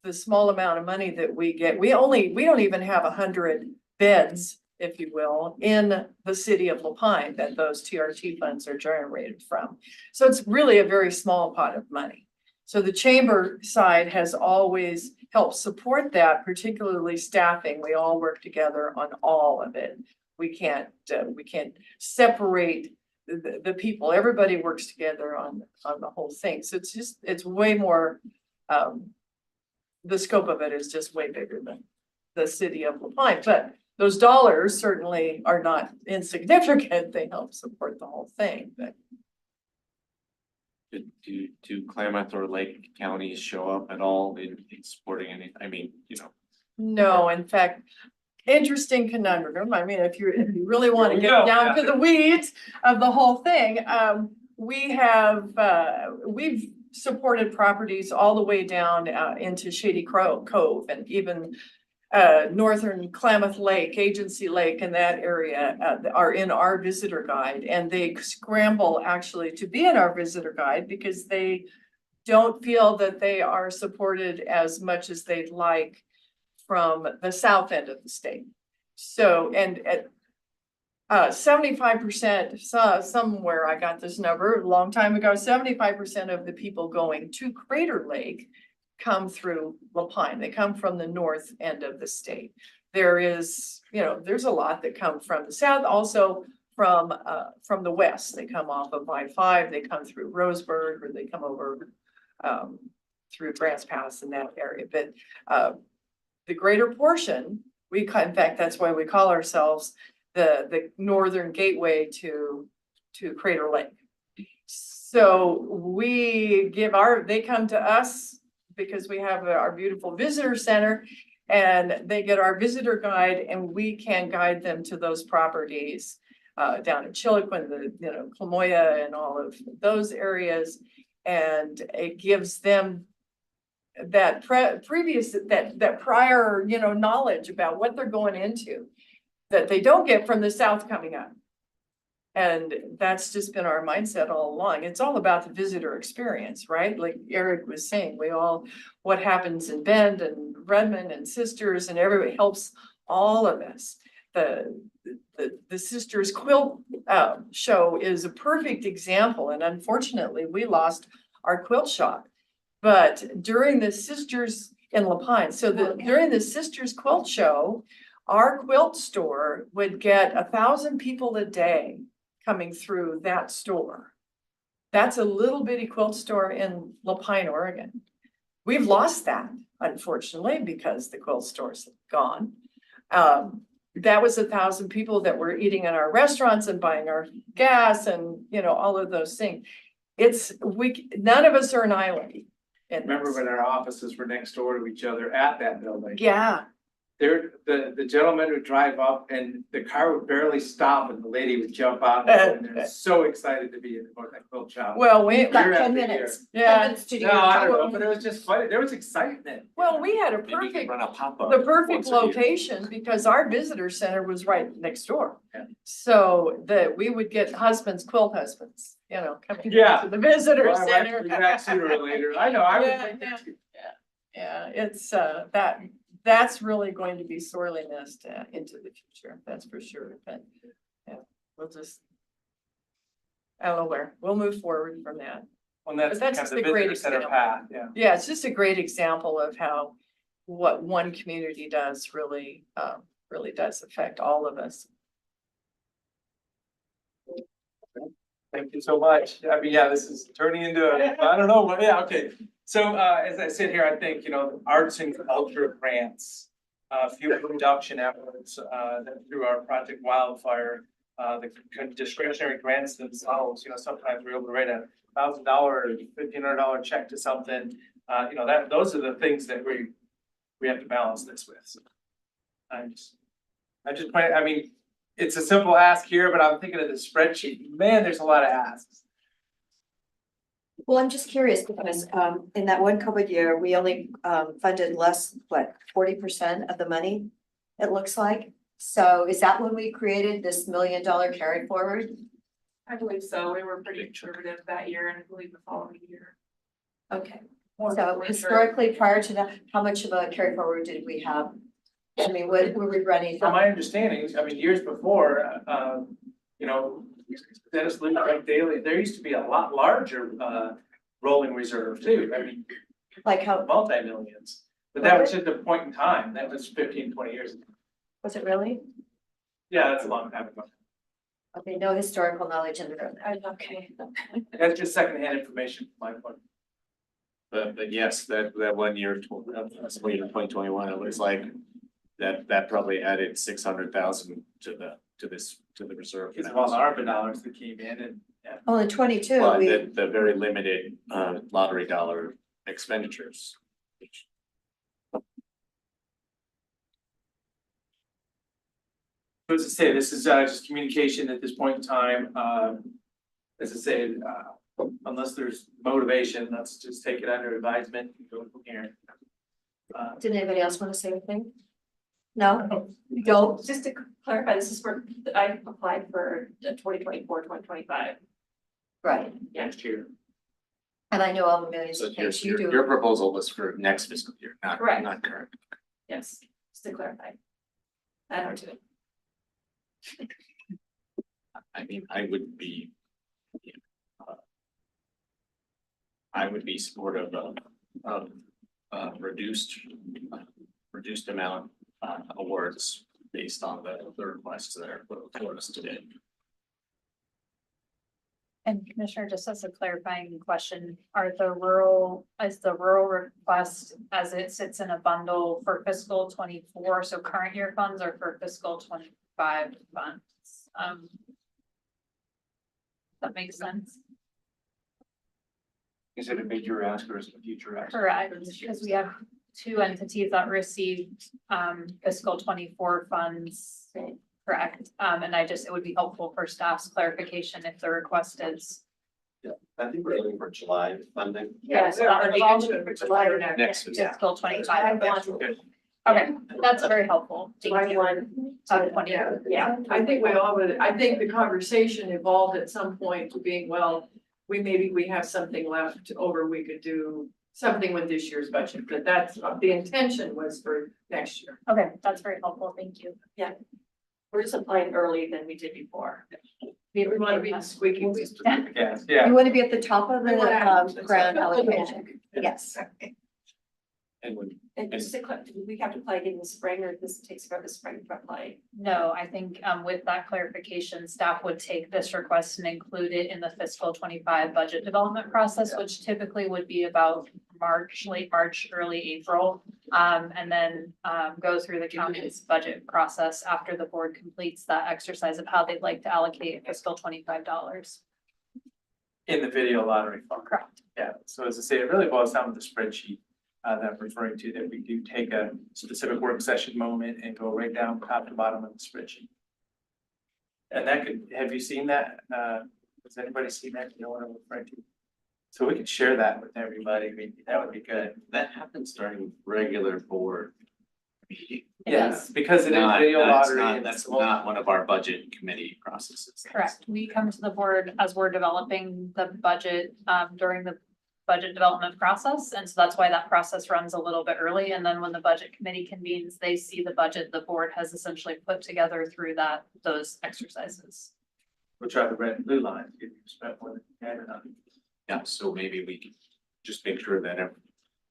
the small amount of money that we get. We don't even have 100 beds, if you will, in the city of Lapine that those TRT funds are generated from. So it's really a very small pot of money. So the chamber side has always helped support that, particularly staffing. We all work together on all of it. We can't separate the people. Everybody works together on the whole thing. So it's way more, the scope of it is just way bigger than the city of Lapine. But those dollars certainly are not insignificant. They help support the whole thing, but. Do Klamath or Lake counties show up at all in supporting any, I mean, No, in fact, interesting conundrum. I mean, if you really want to Here we get go. down to the weeds of the whole thing, we've supported properties all the way down into Shady Cove and even northern Klamath Lake, Agency Lake, and that area are in our visitor guide, and they scramble actually to be in our visitor guide because they don't feel that they are supported as much as they'd like from the south end of the state. So, and at 75%, somewhere I got this number a long time ago, 75% of the people going to Crater Lake come through Lapine. They come from the north end of the state. There is, there's a lot that come from the south. Also, from the west. They come off of I-5, they come through Roseburg, or they come over through Grants Pass in that area, but the greater portion, in fact, that's why we call ourselves the northern gateway to Crater Lake. So they come to us because we have our beautiful visitor center, and they get our visitor guide, and we can guide them to those properties down in Chiloquin, Clamoya and all of those areas. And it gives them that prior, knowledge about what they're going into that they don't get from the south coming up. And that's just been our mindset all along. It's all about the visitor experience, right? Like Eric was saying, what happens in Bend and Redmond and Sisters, and everybody helps all of us. The Sisters Quilt show is a perfect example, and unfortunately, we lost our quilt shop. But during the Sisters in La Pine, during the Sisters Quilt Show, our quilt store would get 1,000 people a day coming through that store. That's a little bitty quilt store in La Pine, Oregon. We've lost that, unfortunately, because the quilt store's gone. That was 1,000 people that were eating in our restaurants and buying our gas and, all of those things. None of us are an island. Remember when our offices were next door to each other at that building? Yeah. The gentleman would drive up and the car would barely stop and the lady would jump out and they're so excited to be in that quilt shop. Well, We've got Year 10 after minutes. year. 10 minutes to do. No, I don't know, but it was just funny. There was excitement. well, we had Maybe we could run a pop-up. the perfect once a year. location because our visitor center was right next door. Yeah. So that we would get quilt husbands, coming Yeah. to the visitor Well, I went center. to that sooner or later. I know, I would Yeah, think that too. Yeah, it's that's really going to be sorely missed into the future, that's for sure, but yeah, I don't know where, we'll move forward from that. Well, that's But that's kind of just the a great visitor center example. path, yeah. Yeah, it's just a great example of how what one community does really does affect all of us. Thank you so much. I mean, yeah, this is turning into, I don't know, but yeah, okay. So, as I sit here, I think, arts and culture grants, fuel reduction efforts, through our Project Wildfire, the discretionary grants themselves, sometimes we're able to write $1,000 or $1,500 check to something. Those are the things that we have to balance this with. So I mean, it's a simple ask here, but I'm thinking of the spreadsheet. Man, there's a lot of asks. Well, I'm just curious because in that one COVID year, we only funded less, 40% of the money, it looks like. So is that when we created this $1 million carry forward? I believe so. We were pretty conservative that year and I believe the following year. Okay, More so for sure. historically, prior to that, how much of a carry forward did we have? I mean, what were we running? From my understanding, I mean, years before, Dennis Luke, Greg Daly, there used to be a lot larger rolling reserve too. I mean, Like how, multi-millions. But that was just a point in time. That was 15, 20 years ago. was it really? Yeah, that's a long time ago. Okay, no historical knowledge in the room. Okay. That's just secondhand information from my point. But yes, that 1 year, that's 2021, it looks like that probably added 600,000 to the reserve. It's all the ARPA dollars that came in and, yeah. Oh, in 22, Well, we, the very limited lottery dollar expenditures. As I say, this is just communication at this point in time. As I say, unless there's motivation, let's just take it under advisement and go from here. did anybody else want to say anything? No? You don't? Just to clarify, this is for, I applied for 2024-2025. Right. Next year. And I know all the millions So of things you your do. proposal was for next fiscal year, not Correct. current. Yes, just to clarify. I don't do it. I mean, I would be supportive of reduced amount awards based on the requests that are put forward us today. And Commissioner, just as a clarifying question, is the rural request as it sits in a bundle for fiscal 24, so current year funds or for fiscal 25 funds? That makes sense. Is it a major ask or is it a future ask? Correct, because we have two entities that received fiscal 24 funds. Correct, and it would be helpful for staff's clarification if the request is. I think we're looking for July funding. Yes, that would be For July or Next. fiscal 25. Good. Okay, that's very helpful. Thank July you. 1. 20. Yeah. I think we all would, I think the conversation evolved at some point to being, well, we have something left over, we could do something with this year's budget, but that's, the intention was for next year. Okay, that's very helpful. Thank you. We're just applying early than we did before. We want to be the squeaky wheel. Yes, yeah. You want to be at the top of We wanna have- the grant allocation. Yes. And when, And just to do we have to apply again in the spring, or this takes for the spring to apply? No, I think with that clarification, staff would take this request and include it in the fiscal 25 budget development process, which typically would be about March, late March, early April. And then go through the county's budget process after the board completes that exercise of how they'd like to allocate fiscal $25. In the video lottery fund. Correct. Yeah, so as I say, it really boils down to the spreadsheet that I'm referring to, that we do take a specific work session moment and go right down top to bottom of the spreadsheet. And that could, have you seen that? Has anybody seen that? You know what I'm referring to? So we could share that with everybody. I mean, that would be good. That happens during regular board meeting. It Yeah, is. because it is Not- video that's lottery. not- and That's it's not one of our budget committee processes. Correct. We come to the board as we're developing the budget during the budget development process. And so that's why that process runs a little bit early. And then when the budget committee convenes, they see the budget the board has essentially put together through those exercises. Which are the red and blue lines, if you spent more than you had or not. Yeah, so maybe we can just make sure that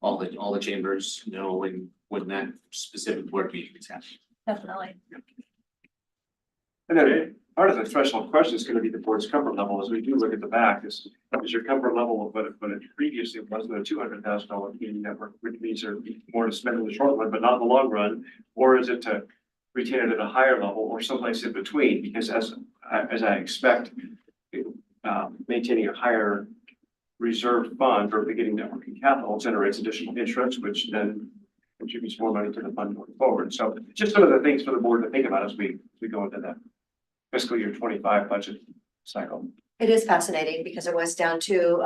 all the chambers know when that specific board meeting is happening. Definitely. and then part of the threshold question is gonna be the board's comfort level, as we do look at the back, is your comfort level of what it previously wasn't a $200,000 community network, which means there'd be more to spend in the short run, but not in the long run? Or is it to retain it at a higher level or someplace in between? Because as I expect, maintaining a higher reserve fund for beginning networking capital generates additional interest, which then contributes more money to the fund going forward. So just some of the things for the board to think about as we go into that fiscal year 25 budget cycle. It is fascinating because it was down to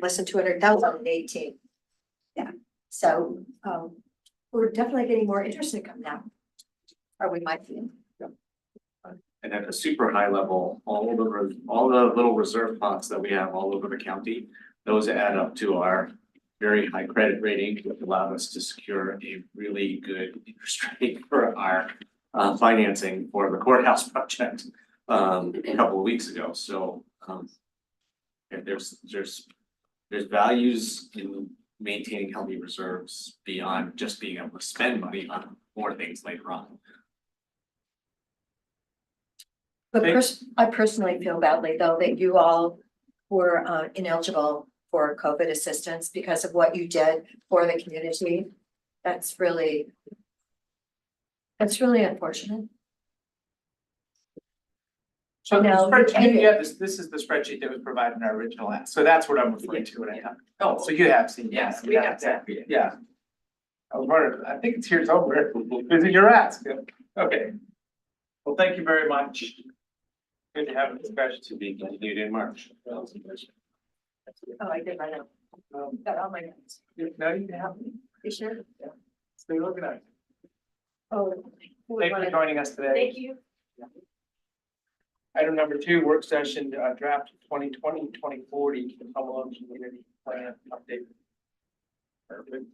less than 200,000 in 18. Yeah, so we're definitely getting more interest income now. Or we might be. And at a super high level, all the little reserve pots that we have all over the county, those add up to our very high credit rating, which allowed us to secure a really good interest rate for our financing for the courthouse project a couple of weeks ago. So and there's values in maintaining healthy reserves beyond just being able to spend money on more things later on. But I personally feel badly though that you all were ineligible for COVID assistance because of what you did for the community. That's really unfortunate. So the No, spreadsheet, and- you have this is the spreadsheet that was provided in our original ask, so that's what I'm referring to when I talk. Oh, So you have seen that. Yes, we have. Exactly, yeah. I was wondering, I think it's here somewhere, is it your ask? Okay. Well, thank you very much. Good to have a discussion. To be continued in March. Oh, I did right now. Got all my notes. Now you have, You sure? stay organized. Oh. Thank you for joining us today. Thank you. Item number 2, work session, draft 2020-2040 Humboldt Community Plan update. Perfect.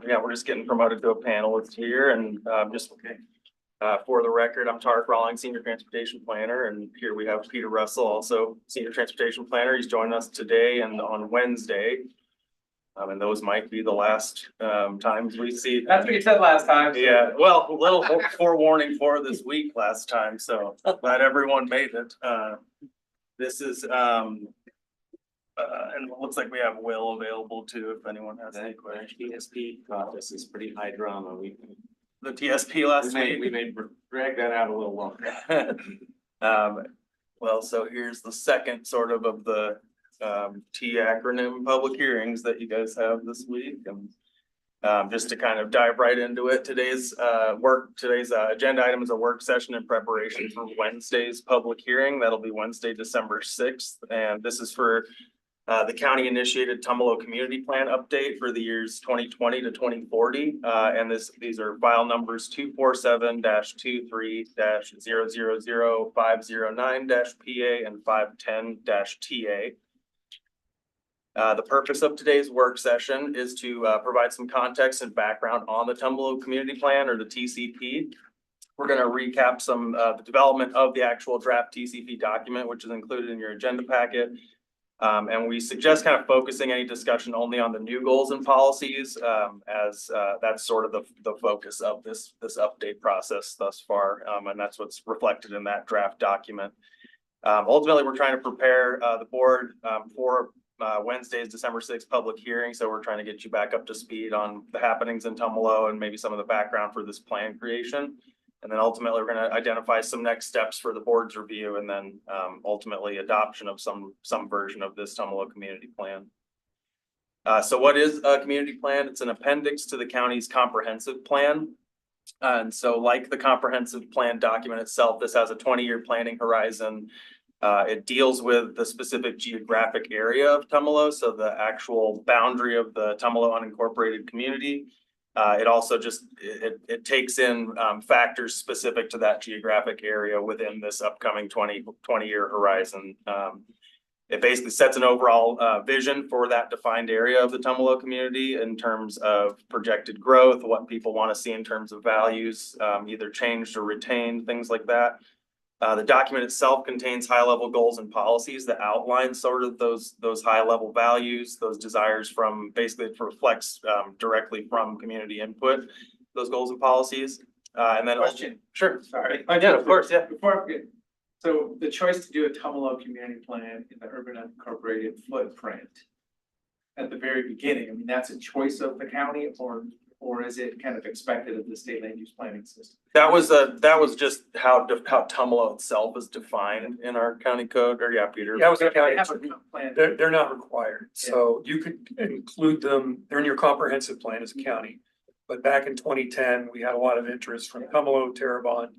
Yeah, we're just getting promoted to a panelist here and just for the record, I'm Tarek Rawlings, Senior Transportation Planner, and here we have Peter Russell, also Senior Transportation Planner. He's joining us today and on Wednesday. And those might be the last times we see. That's what you said last time. so- Yeah, well, a little forewarning for this week last time, so glad everyone made it. This is And it looks like we have Will available too, if anyone has any That questions. TSP process is pretty high drama. The TSP last We week. may drag that out a little longer. Well, so here's the second sort of the T acronym public hearings that you guys have this week. And just to kind of dive right into it, today's agenda item is a work session in preparation for Wednesday's public hearing. That'll be Wednesday, December 6th. And this is for the county initiated Tumalo Community Plan update for the years 2020 to 2040. And these are file numbers 247-23-000-509-PA and 510-TA. The purpose of today's work session is to provide some context and background on the Tumalo Community Plan, or the TCP. We're going to recap some the development of the actual draft TCP document, which is included in your agenda packet. And we suggest kind of focusing any discussion only on the new goals and policies, as that's sort of the focus of this update process thus far. And that's what's reflected in that draft document. Ultimately, we're trying to prepare the board for Wednesday's December 6th public hearing. So we're trying to get you back up to speed on the happenings in Tumalo and maybe some of the background for this plan creation. And then ultimately, we're going to identify some next steps for the board's review, and then ultimately adoption of some version of this Tumalo community plan. So what is a community plan? It's an appendix to the county's comprehensive plan. And so like the comprehensive plan document itself, this has a 20-year planning horizon. It deals with the specific geographic area of Tumalo, so the actual boundary of the Tumalo unincorporated community. It also just, it takes in factors specific to that geographic area within this upcoming 20-year horizon. It basically sets an overall vision for that defined area of the Tumalo community in terms of projected growth, what people want to see in terms of values, either changed or retained, things like that. The document itself contains high-level goals and policies that outline sort of those high-level values, those desires from, basically it reflects directly from community input, those goals and policies. And then Question. Sure. Sorry. Yeah, of course, yeah. Before I forget, so the choice to do a Tumalo community plan in the urban unincorporated footprint at the very beginning, I mean, that's a choice of the county, or is it kind of expected of the state land use planning system? That was just how Tumalo itself is defined in our county code, or yeah, Peter. Yeah, it was a county, Have a comp plan. they're not required, so you could include them, they're in your comprehensive plan as a county. But back in 2010, we had a lot of interest from Tumalo, Terrebonne,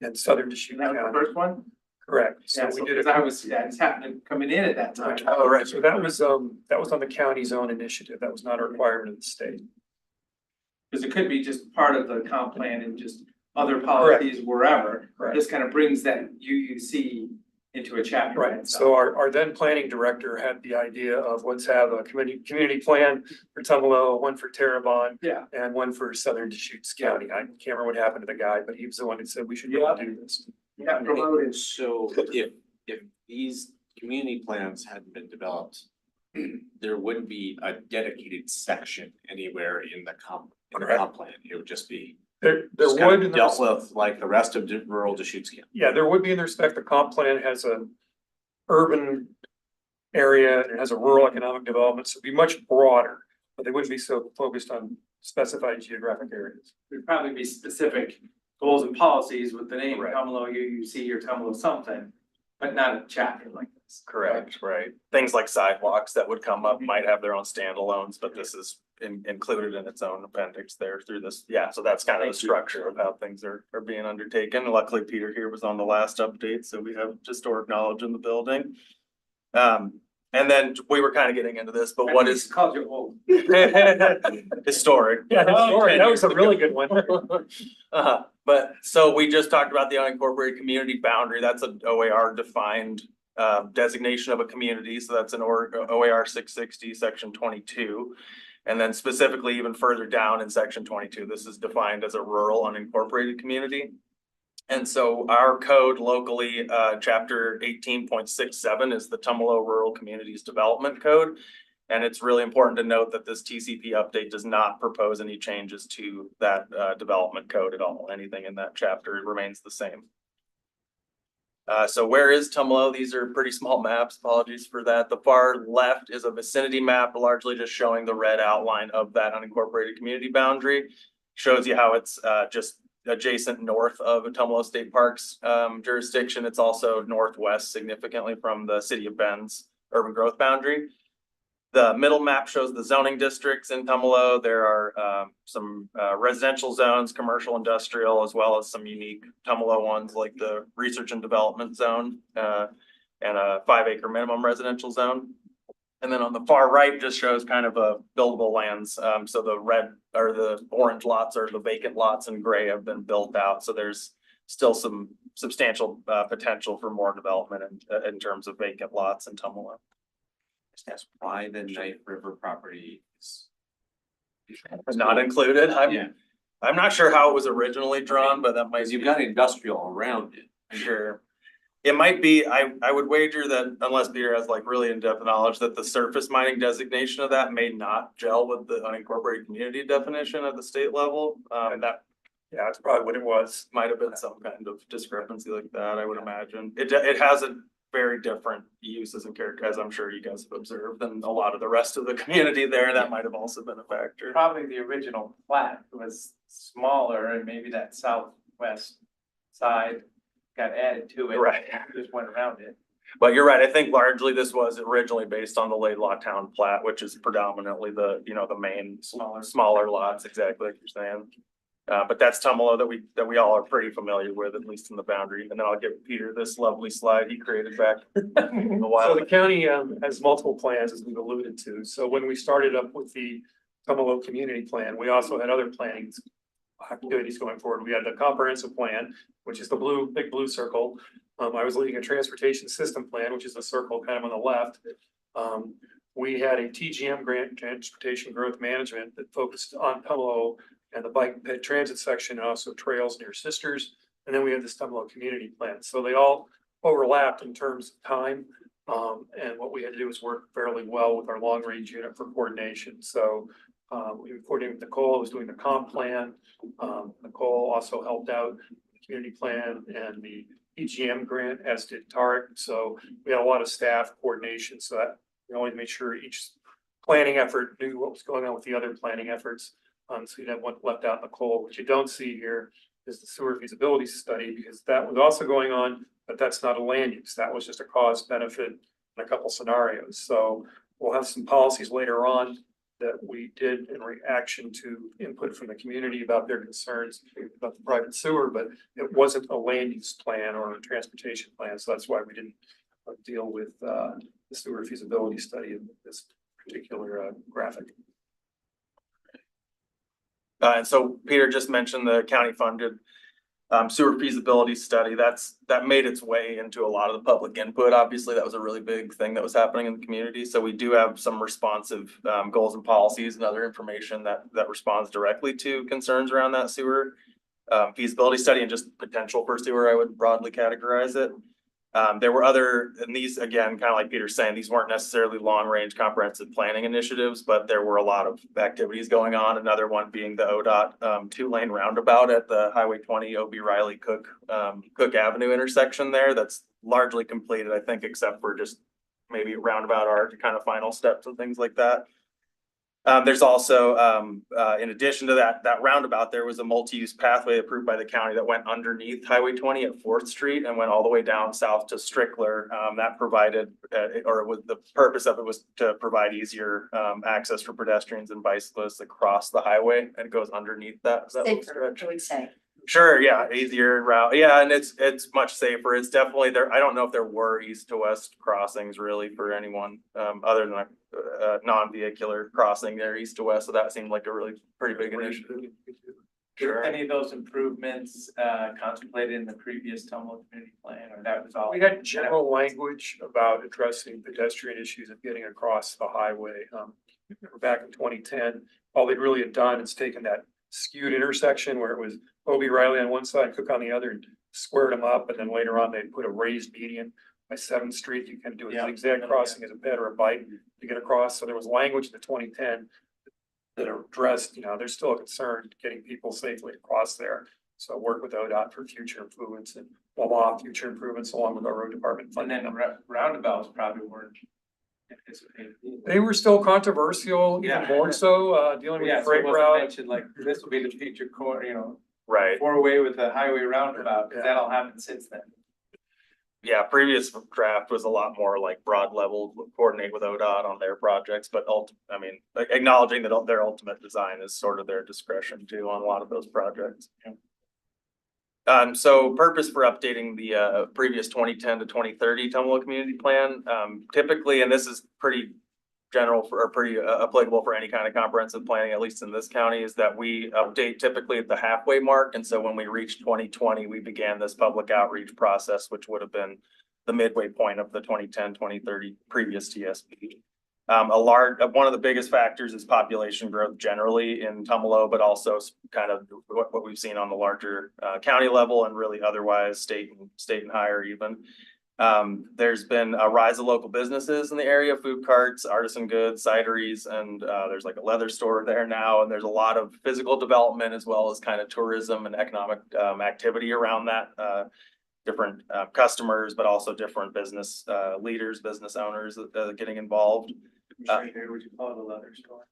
and Southern Deschutes That was the County. first one? Correct, Yeah, so so we did because it. I was happening coming in at that time. Oh, right, so that was on the county's own initiative, that was not a requirement of the state. Because it could be just part of the comp plan and just other policies wherever. Correct. This kind of brings that UUC into a chapter. by Right, itself. so our then planning director had the idea of let's have a community plan for Tumalo, one for Terrebonne. Yeah. And one for Southern Deschutes County. I can't remember what happened to the guy, but he was the one that said we should be able to do this. Yeah, promoted. So if these community plans hadn't been developed, there wouldn't be a dedicated section anywhere in the comp plan. It would just be There just kind would, of in the dealt with like the rest of rural Deschutes County. yeah, there would be in the respect, the comp plan has an urban area and it has a rural economic development, so it'd be much broader, but they wouldn't be so focused on specified geographic areas. There'd probably be specific goals and policies with the name Right. Tumalo UUC or Tumalo something, but not a chapter like this. Correct, right. Things like sidewalks that would come up might have their own standalones, but this is included in its own appendix there through this. Yeah, so that's kind of the structure of how things are being undertaken. Luckily, Peter here was on the last update, so we have historic knowledge in the building. And then we were kind of getting into this, but what is Called you old. historic? Yeah, sorry, that was a really good one. But so we just talked about the unincorporated community boundary. That's an OAR defined designation of a community. So that's an OAR 660, section 22. And then specifically even further down in section 22, this is defined as a rural unincorporated community. And so our code locally, chapter 18.67 is the Tumalo Rural Communities Development Code. And it's really important to note that this TCP update does not propose any changes to that development code at all. Anything in that chapter remains the same. So where is Tumalo? These are pretty small maps. Apologies for that. The far left is a vicinity map, largely just showing the red outline of that unincorporated community boundary. Shows you how it's just adjacent north of Tumalo State Park's jurisdiction. It's also northwest significantly from the city of Bend's urban growth boundary. The middle map shows the zoning districts in Tumalo. There are some residential zones, commercial, industrial, as well as some unique Tumalo ones like the research and development zone and a 5-acre minimum residential zone. And then on the far right just shows kind of a buildable lands. So the red or the orange lots are the vacant lots, and gray have been built out. So there's still some substantial potential for more development in terms of vacant lots in Tumalo. Just ask why the Knife River property is. Not included. I'm not sure how it was originally drawn, but that might. Because you've got industrial around it. Sure. It might be, I would wager that unless Peter has like really in-depth knowledge, that the surface mining designation of that may not gel with the unincorporated community definition at the state level. That Yeah, that's probably what it was. might have been some kind of discrepancy like that, I would imagine. It has a very different uses and character, as I'm sure you guys have observed, than a lot of the rest of the community there. That might have also been a factor. Probably the original plat was smaller and maybe that southwest side got added to it. Right. Just went around it. But you're right, I think largely this was originally based on the Laidlaw Town plat, which is predominantly the main smaller lots, exactly like you're saying. But that's Tumalo that we all are pretty familiar with, at least in the boundary. And then I'll give Peter this lovely slide he created back a while So ago. the county has multiple plans, as we've alluded to. So when we started up with the Tumalo Community Plan, we also had other planning activities going forward. We had the comprehensive plan, which is the big blue circle. I was leading a transportation system plan, which is the circle kind of on the left. We had a TGM grant, transportation growth management, that focused on Tumalo and the bike ped transit section, and also trails near Sisters. And then we had this Tumalo community plan. So they all overlapped in terms of time. And what we had to do was work fairly well with our long range unit for coordination. So we coordinated with Nicole, who was doing the comp plan. Nicole also helped out the community plan and the EGM grant, as did Tarek. So we had a lot of staff coordination, so that we always made sure each planning effort knew what was going on with the other planning efforts. So you'd have one left out in the cold. What you don't see here is the sewer feasibility study, because that was also going on, but that's not a land use. That was just a cost benefit in a couple scenarios. So we'll have some policies later on that we did in reaction to input from the community about their concerns about the private sewer, but it wasn't a land use plan or a transportation plan. So that's why we didn't deal with the sewer feasibility study in this particular graphic. And so Peter just mentioned the county funded sewer feasibility study. That made its way into a lot of the public input. Obviously, that was a really big thing that was happening in the community. So we do have some responsive goals and policies and other information that responds directly to concerns around that sewer feasibility study and just potential for sewer, I would broadly categorize it. There were other, and these, again, kind of like Peter's saying, these weren't necessarily long-range comprehensive planning initiatives, but there were a lot of activities going on. Another one being the ODOT 2-lane roundabout at the Highway 20 O.B. Riley Cook Avenue intersection there. That's largely completed, I think, except for just maybe roundabout art kind of final steps and things like that. There's also, in addition to that roundabout, there was a multi-use pathway approved by the county that went underneath Highway 20 at 4th Street and went all the way down south to Strickler. That provided, or was the purpose of it was to provide easier access for pedestrians and bicyclists across the highway, and it goes underneath that. Is that what Safer, I would say. Sure, yeah, easier route. Yeah, and it's much safer. It's definitely there. I don't know if there were east to west crossings really for anyone other than a non-vehicular crossing there east to west. So that seemed like a really pretty big initiative. Were any of those improvements contemplated in the previous Tumalo community plan, or that was all? We had general language about addressing pedestrian issues and getting across the highway. Back in 2010, all they really had done is taken that skewed intersection where it was O.B. Riley on one side, Cook on the other, and squared them up. And then later on, they put a raised median by 7th Street. You can do a zigzag crossing as a ped or a bike to get across. So there was language in the 2010 that addressed, there's still a concern getting people safely across there. So work with ODOT for future improvements and Wawa future improvements along with our road department And funding. then roundabouts probably weren't anticipated. They were still controversial, even Yeah. more so, dealing Yeah, with so it freight wasn't route. mentioned like this will be the future core, Right. four-way with the highway roundabout, because that all happened since then. Yeah, previous draft was a lot more like broad level, coordinate with ODOT on their projects, but acknowledging that their ultimate design is sort of their discretion too on a lot of those projects. So purpose for updating the previous 2010 to 2030 Tumalo Community Plan, typically, and this is pretty general or pretty applicable for any kind of comprehensive planning, at least in this county, is that we update typically at the halfway mark. And so when we reached 2020, we began this public outreach process, which would have been the midway point of the 2010, 2030 previous TSP. One of the biggest factors is population growth generally in Tumalo, but also kind of what we've seen on the larger county level and really otherwise state and higher even. There's been a rise of local businesses in the area, food carts, artisan goods, cideries, and there's like a leather store there now. And there's a lot of physical development as well as kind of tourism and economic activity around that. Different customers, but also different business leaders, business owners getting involved. Would you call it a leather store?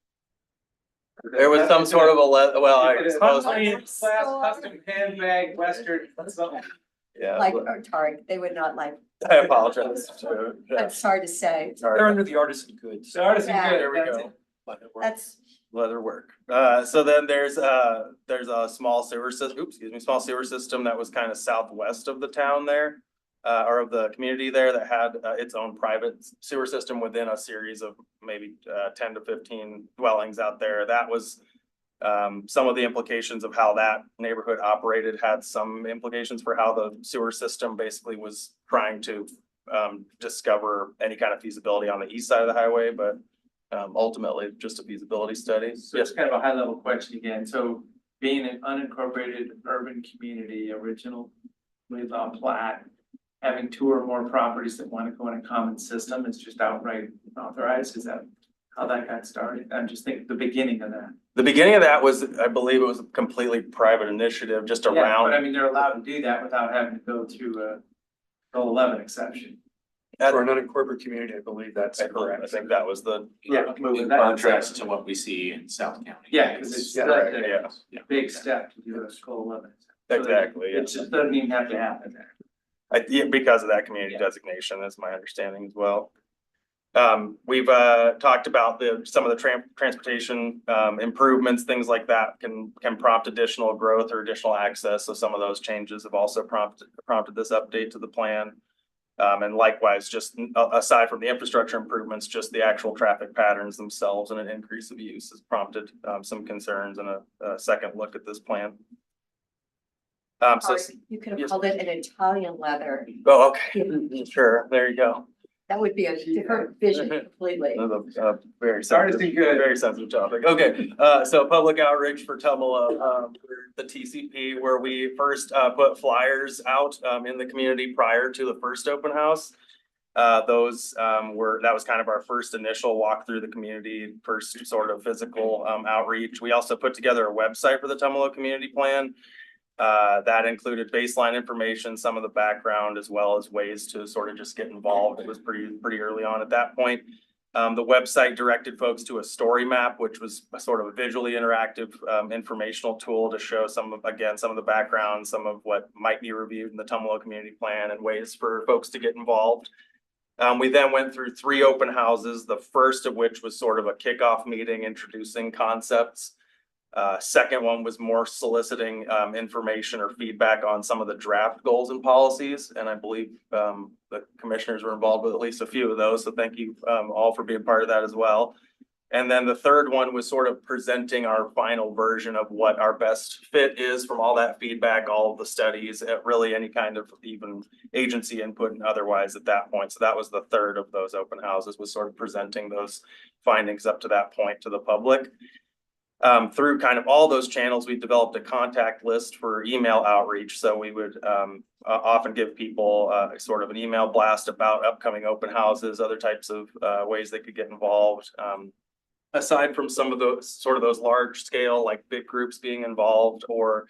There was some sort of I suppose, Custom handbag, western, something. yeah, Like, or Target, they would not like, I apologize. I'm sorry to say, They're under the artisan goods. The artisan Yeah, good, There we that's go. it. that's, Leather work. So then there's a small sewer system, small sewer system that was kind of southwest of the town there. Or of the community there that had its own private sewer system within a series of maybe 10 to 15 dwellings out there. That was some of the implications of how that neighborhood operated had some implications for how the sewer system basically was trying to discover any kind of feasibility on the east side of the highway, but ultimately just a feasibility study. So it's kind of a high level question again. So being an unincorporated urban community, originally on plat, having two or more properties that want to go in a common system is just outright authorized? Is that how that got started? I'm just thinking the beginning of that. The beginning of that was, I believe it was a completely private initiative just Yeah, but I around. mean, they're allowed to do that without having to go through a Goal 11 exception. For an unincorporated community, I believe that's I correct. think that was the. In contrast to what we see in South County. Yeah, because it's Yeah, such right, a big step to do a Goal 11. Exactly, It yeah. just doesn't even have to happen there. Yeah, because of that community Yeah. designation, that's my understanding as well. We've talked about some of the transportation improvements, things like that can prompt additional growth or additional access. So some of those changes have also prompted this update to the plan. And likewise, just aside from the infrastructure improvements, just the actual traffic patterns themselves and an increase of use has prompted some concerns and a second look at this plan. So, sorry, you could have yes. called it an Italian leather. oh, okay, sure, there you go. That would be a different vision completely. Another very Artisan sensitive, good. very sensitive topic. Okay, so public outreach for Tumalo, the TCP, where we first put flyers out in the community prior to the first open house. That was kind of our first initial walk through the community, first sort of physical outreach. We also put together a website for the Tumalo Community Plan. That included baseline information, some of the background, as well as ways to sort of just get involved. It was pretty early on at that point. The website directed folks to a story map, which was a sort of a visually interactive informational tool to show some of the background, some of what might be reviewed in the Tumalo Community Plan and ways for folks to get involved. We then went through 3 open houses, the first of which was sort of a kickoff meeting introducing concepts. Second one was more soliciting information or feedback on some of the draft goals and policies. And I believe the commissioners were involved with at least a few of those. So thank you all for being part of that as well. And then the third one was sort of presenting our final version of what our best fit is from all that feedback, all of the studies, really any kind of even agency input and otherwise at that point. So that was the third of those open houses, was sort of presenting those findings up to that point to the public. Through kind of all those channels, we developed a contact list for email outreach. So we would often give people sort of an email blast about upcoming open houses, other types of ways they could get involved. Aside from some of those large scale, like big groups being involved or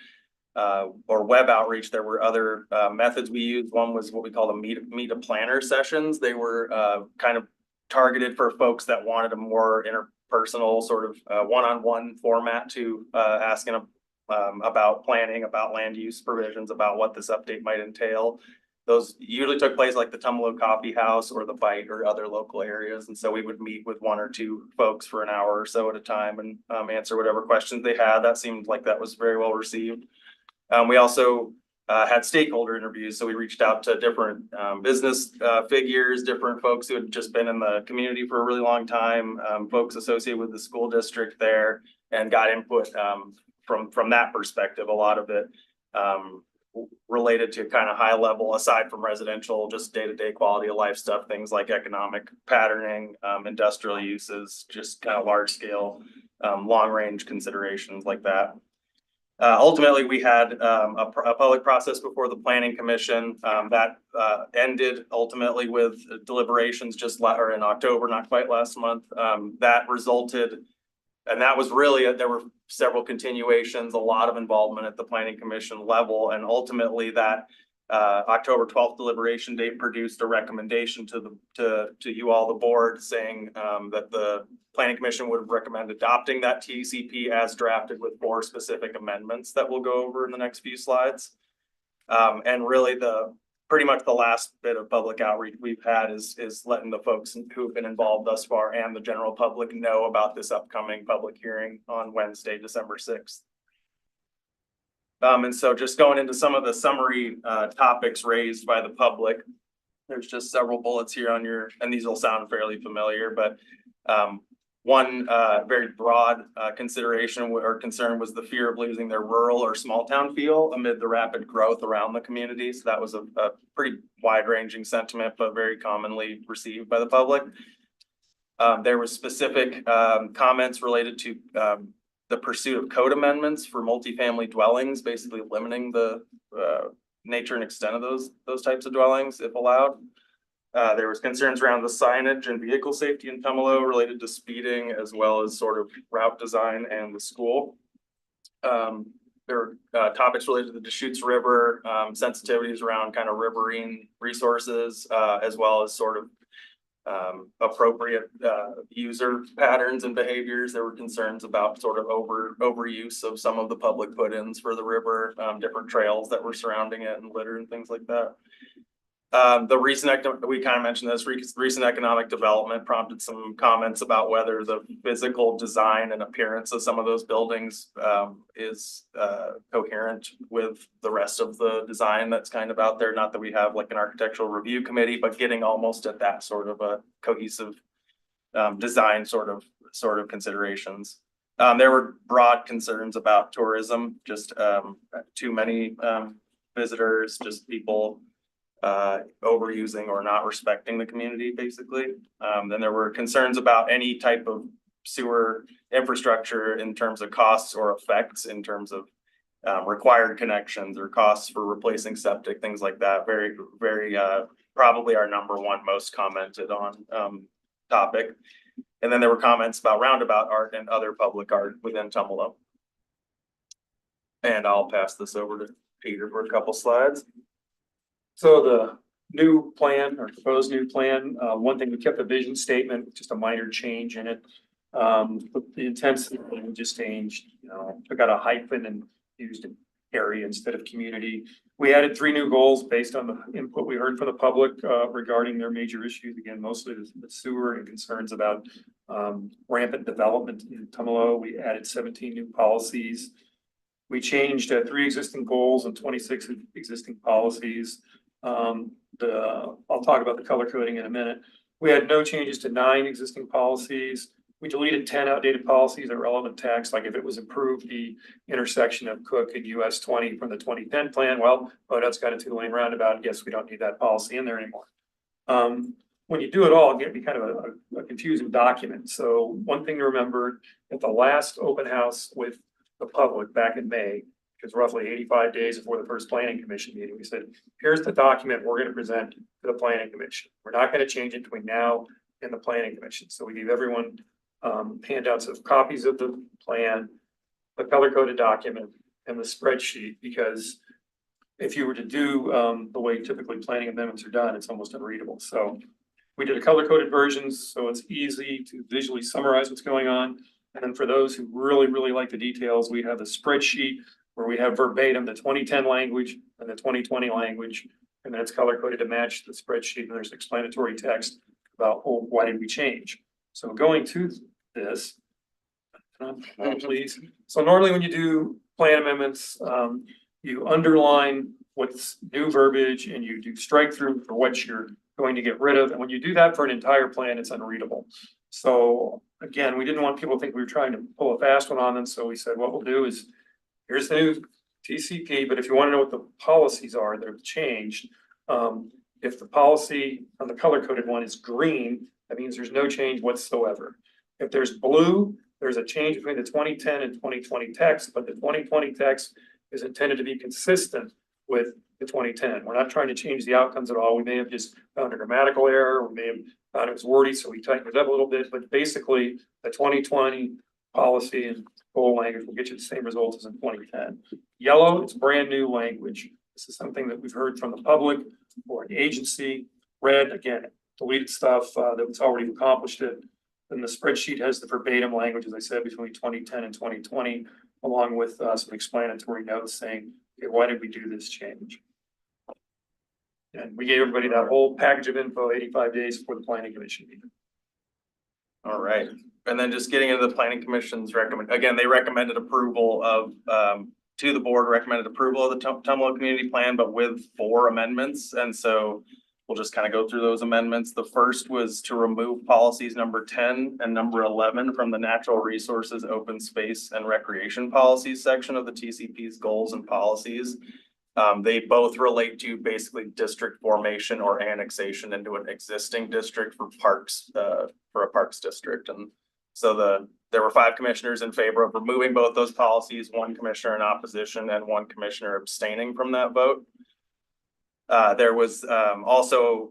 or web outreach, there were other methods we used. One was what we call the meet a planner sessions. They were kind of targeted for folks that wanted a more interpersonal sort of one-on-one format to asking about planning, about land use provisions, about what this update might entail. Those usually took place like the Tumalo Coffee House or the Bite or other local areas. And so we would meet with one or two folks for an hour or so at a time and answer whatever questions they had. That seemed like that was very well received. We also had stakeholder interviews. So we reached out to different business figures, different folks who had just been in the community for a really long time, folks associated with the school district there, and got input from that perspective. A lot of it related to kind of high level, aside from residential, just day-to-day quality of life stuff, things like economic patterning, industrial uses, just kind of large scale, long range considerations like that. Ultimately, we had a public process before the Planning Commission that ended ultimately with deliberations or in October, not quite last month. That resulted, and that was really, there were several continuations, a lot of involvement at the Planning Commission level, and ultimately that October 12th deliberation date produced a recommendation to you all, the board, saying that the Planning Commission would recommend adopting that TCP as drafted with 4 specific amendments that we'll go over in the next few slides. And really pretty much the last bit of public outreach we've had is letting the folks who've been involved thus far and the general public know about this upcoming public hearing on Wednesday, December 6th. And so just going into some of the summary topics raised by the public, there's just several bullets here on and these will sound fairly familiar, but one very broad consideration or concern was the fear of losing their rural or small town feel amid the rapid growth around the community. So that was a pretty wide ranging sentiment, but very commonly received by the public. There was specific comments related to the pursuit of code amendments for multifamily dwellings, basically limiting the nature and extent of those types of dwellings if allowed. There was concerns around the signage and vehicle safety in Tumalo related to speeding, as well as sort of route design and the school. There were topics related to the Deschutes River, sensitivities around kind of riverine resources, as well as sort of appropriate user patterns and behaviors. There were concerns about sort of overuse of some of the public put-ins for the river, different trails that were surrounding it and litter and things like that. We kind of mentioned this, recent economic development prompted some comments about whether the physical design and appearance of some of those buildings is coherent with the rest of the design that's kind of out there. Not that we have like an architectural review committee, but getting almost at that sort of a cohesive design sort of considerations. There were broad concerns about tourism, just too many visitors, just people overusing or not respecting the community, basically. Then there were concerns about any type of sewer infrastructure in terms of costs or effects in terms of required connections or costs for replacing septic, things like that. Very, very probably our number one most commented on topic. And then there were comments about roundabout art and other public art within Tumalo. And I'll pass this over to Peter for a couple slides. So the new plan or proposed new plan, one thing, we kept the vision statement, just a minor change in it. The intensity we just changed, took out a hyphen and used an area instead of community. We added 3 new goals based on the input we heard from the public regarding their major issues. Again, mostly the sewer and concerns about rampant development in Tumalo. We added 17 new policies. We changed 3 existing goals and 26 existing policies. I'll talk about the color coding in a minute. We had no changes to 9 existing policies. We deleted 10 outdated policies and relevant text, like if it was improved the intersection of Cook and US 20 from the 2010 plan. Well, ODOT's got a 2-lane roundabout. Yes, we don't need that policy in there anymore. When you do it all, it can be kind of a confusing document. So one thing to remember, at the last open house with the public back in May, which was roughly 85 days before the first planning commission meeting, we said, here's the document we're going to present to the planning commission. We're not going to change it between now and the planning commission. So we gave everyone handouts of copies of the plan, the color coded document, and the spreadsheet, because if you were to do the way typically planning amendments are done, it's almost unreadable. So we did a color-coded versions, so it's easy to visually summarize what's going on. And then for those who really like the details, we have a spreadsheet where we have verbatim the 2010 language and the 2020 language. And then it's color-coded to match the spreadsheet, and there's explanatory text about, oh, why did we change? So going to this, please. So normally when you do plan amendments, you underline what's new verbiage and you do strike through for what you're going to get rid of. And when you do that for an entire plan, it's unreadable. So again, we didn't want people to think we were trying to pull a fast one on them. So we said, what we'll do is, here's the new TCP, but if you want to know what the policies are that have changed, if the policy on the color coded one is green, that means there's no change whatsoever. If there's blue, there's a change between the 2010 and 2020 text, but the 2020 text is intended to be consistent with the 2010. We're not trying to change the outcomes at all. We may have just found a grammatical error. We may have found it was wordy, so we tightened it up a little bit, but basically the 2020 policy and goal language will get you the same results as in 2010. Yellow, it's brand new language. This is something that we've heard from the public or the agency. Red, again, deleted stuff that was already accomplished it. Then the spreadsheet has the verbatim language, as I said, between 2010 and 2020, along with some explanatory notes saying, okay, why did we do this change? And we gave everybody that whole package of info 85 days before the planning commission meeting. All right, and then just getting into the planning commission's again, they recommended approval of, to the board, recommended approval of the Tumalo community plan, but with 4 amendments. And so we'll just kind of go through those amendments. The first was to remove policies number 10 and number 11 from the natural resources, open space and recreation policies section of the TCP's goals and policies. They both relate to basically district formation or annexation into an existing district for parks, for a parks district. And so there were 5 commissioners in favor of removing both those policies, 1 commissioner in opposition, and 1 commissioner abstaining from that vote. There was also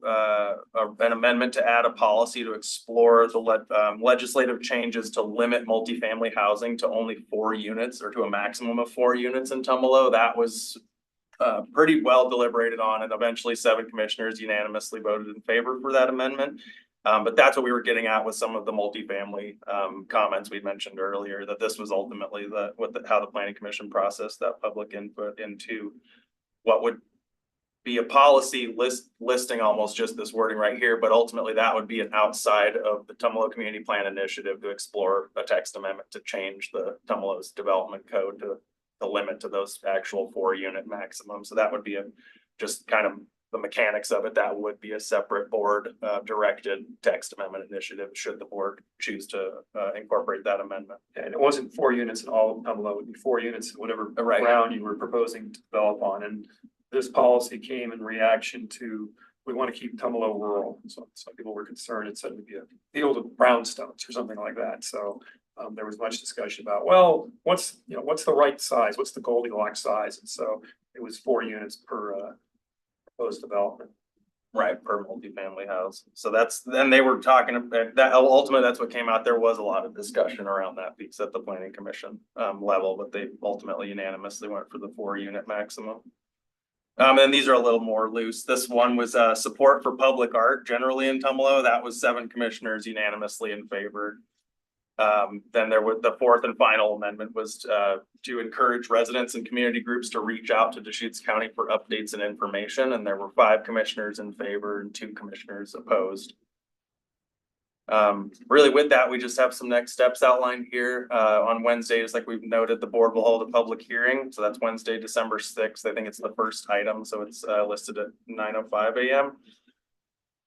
an amendment to add a policy to explore the legislative changes to limit multifamily housing to only 4 units or to a maximum of 4 units in Tumalo. That was pretty well deliberated on, and eventually 7 commissioners unanimously voted in favor for that amendment. But that's what we were getting at with some of the multifamily comments we mentioned earlier, that this was ultimately how the planning commission processed that public input into what would be a policy listing almost just this wording right here, but ultimately that would be an outside of the Tumalo Community Plan Initiative to explore a text amendment to change the Tumalo's development code to the limit to those actual 4-unit maximum. So that would be just kind of the mechanics of it. That would be a separate board directed text amendment initiative should the board choose to incorporate that amendment. And it wasn't 4 units in all of Tumalo, it would be 4 units in whatever round you were proposing to develop on. And this policy came in reaction to, we want to keep Tumalo rural. So some people were concerned it said it would be a field of brownstones or something like that. So there was much discussion about, well, what's the right size? What's the Goldilocks size? And so it was 4 units per proposed development. Right, per multifamily house. So then they were talking about that. Ultimately, that's what came out. There was a lot of discussion around that piece at the planning commission level, but they ultimately unanimously went for the 4-unit maximum. And these are a little more loose. This one was support for public art generally in Tumalo. That was 7 commissioners unanimously in favor. Then there was the 4th and final amendment was to encourage residents and community groups to reach out to Deschutes County for updates and information. And there were 5 commissioners in favor and 2 commissioners opposed. Really with that, we just have some next steps outlined here. On Wednesdays, like we've noted, the board will hold a public hearing. So that's Wednesday, December 6th. I think it's the first item. So it's listed at 9:05 a.m.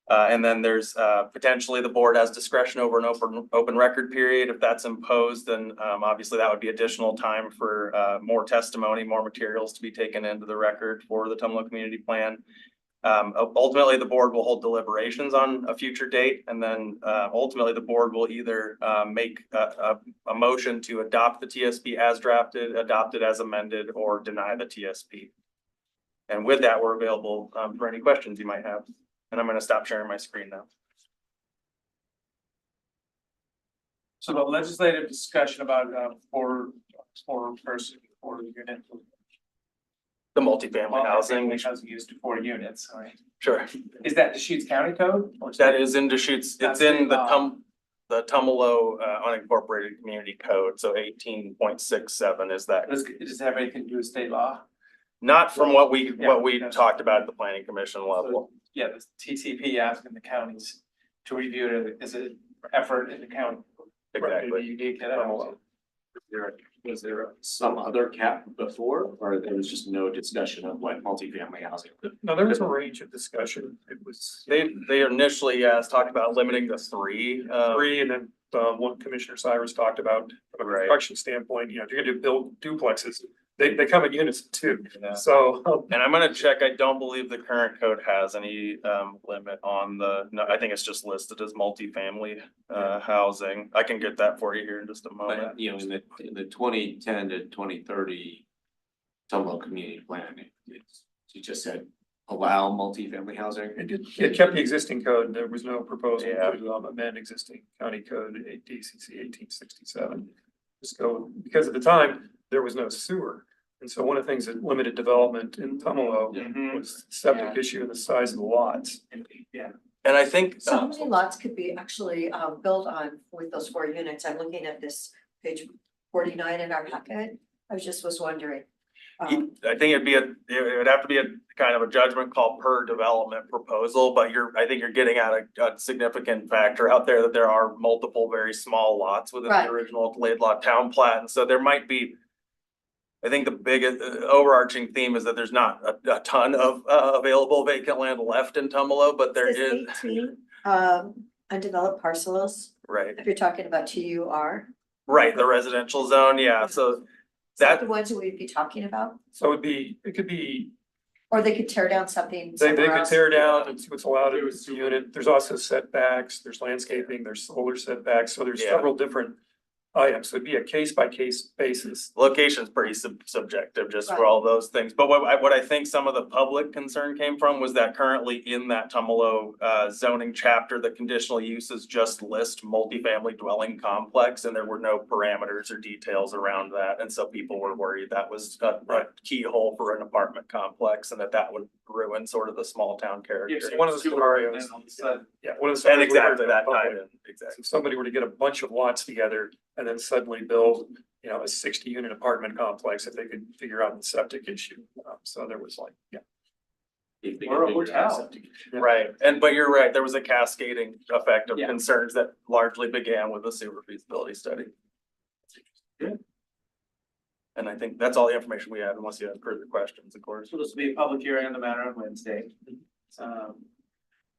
And then there's potentially the board has discretion over an open record period. If that's imposed, then obviously that would be additional time for more testimony, more materials to be taken into the record for the Tumalo Community Plan. Ultimately, the board will hold deliberations on a future date, and then ultimately the board will either make a motion to adopt the TSP as drafted, adopt it as amended, or deny the TSP. And with that, we're available for any questions you might have. And I'm going to stop sharing my screen now. So the legislative discussion about four person 4 unit. The multifamily housing, Housing used to 4 units, sorry. sure. Is that Deschutes County code? Or That is in Deschutes, That's it's in state the law. the Tumalo unincorporated community code, so 18.67 is that. Does it have anything to do with state law? Not from what Yeah, we yeah. talked about at the planning commission level. Yeah, the TTP asking the counties to review it as an effort in the county. Exactly. Unique to that. Was there some other cap before, or there was just no discussion of what multifamily housing? No, there was a range of discussion. It was They initially talked about limiting to three. three, and then what Commissioner Cyrus talked about from a Right. construction standpoint, you know, if you're gonna build duplexes, they come in units of 2. Yeah. So, And I'm gonna check, I don't believe the current code has any limit on the, no, I think it's just listed as multifamily housing. I can get that for you here in just a moment. But, you know, in the 2010 to 2030 Tumalo community plan, you just said allow multifamily housing. it kept the existing code. There was no proposal Yeah. to amend existing county code, DCC 1867. Just go, because at the time, there was no sewer. And so one of the things that limited development in Tumalo Mhm. was septic issue and the size of the lots. Yeah. And I think. So how many lots could be actually built on with those 4 units? I'm looking at this page 49 in our packet. I was wondering. I think it would have to be a kind of a judgment call per development proposal, but I think you're getting at a significant factor out there that there are multiple very small lots within Right. the original Laidlaw town plat, and so there might be. I think the biggest overarching theme is that there's not a ton of available vacant land left in Tumalo, but there There's is, 18 undeveloped parcels, right, if you're talking about TUR. right, the residential zone, yeah, so. Is that That, the ones that we'd be talking about? So it could be, Or they could tear down something they somewhere could else? tear down and see what's allowed in the unit. There's also setbacks, there's landscaping, there's solar setbacks, so there's Yeah. several different items. So it'd be a case by case basis. location's pretty subjective just for Right. all those things, but what I think some of the public concern came from was that currently in that Tumalo zoning chapter, the conditional uses just list multifamily dwelling complex, and there were no parameters or details around that, and so people were worried that was a keyhole for an apartment complex, and that would ruin sort of the small town character. So one of the scenarios, And all of a sudden, yeah, one of the. And scenarios we heard exactly from that the public, time, exactly. If somebody were to get a bunch of lots together and then suddenly build, you know, a 60-unit apartment complex, if they could figure out the septic issue. So there was like, yeah. If they Or a could figure out hotel. something. Right, but you're right, there was a cascading effect of Yeah. concerns that largely began with the sewer feasibility study. Good. And I think that's all the information we have, unless you have further questions, of course. So this will be a public hearing on the matter on Wednesday.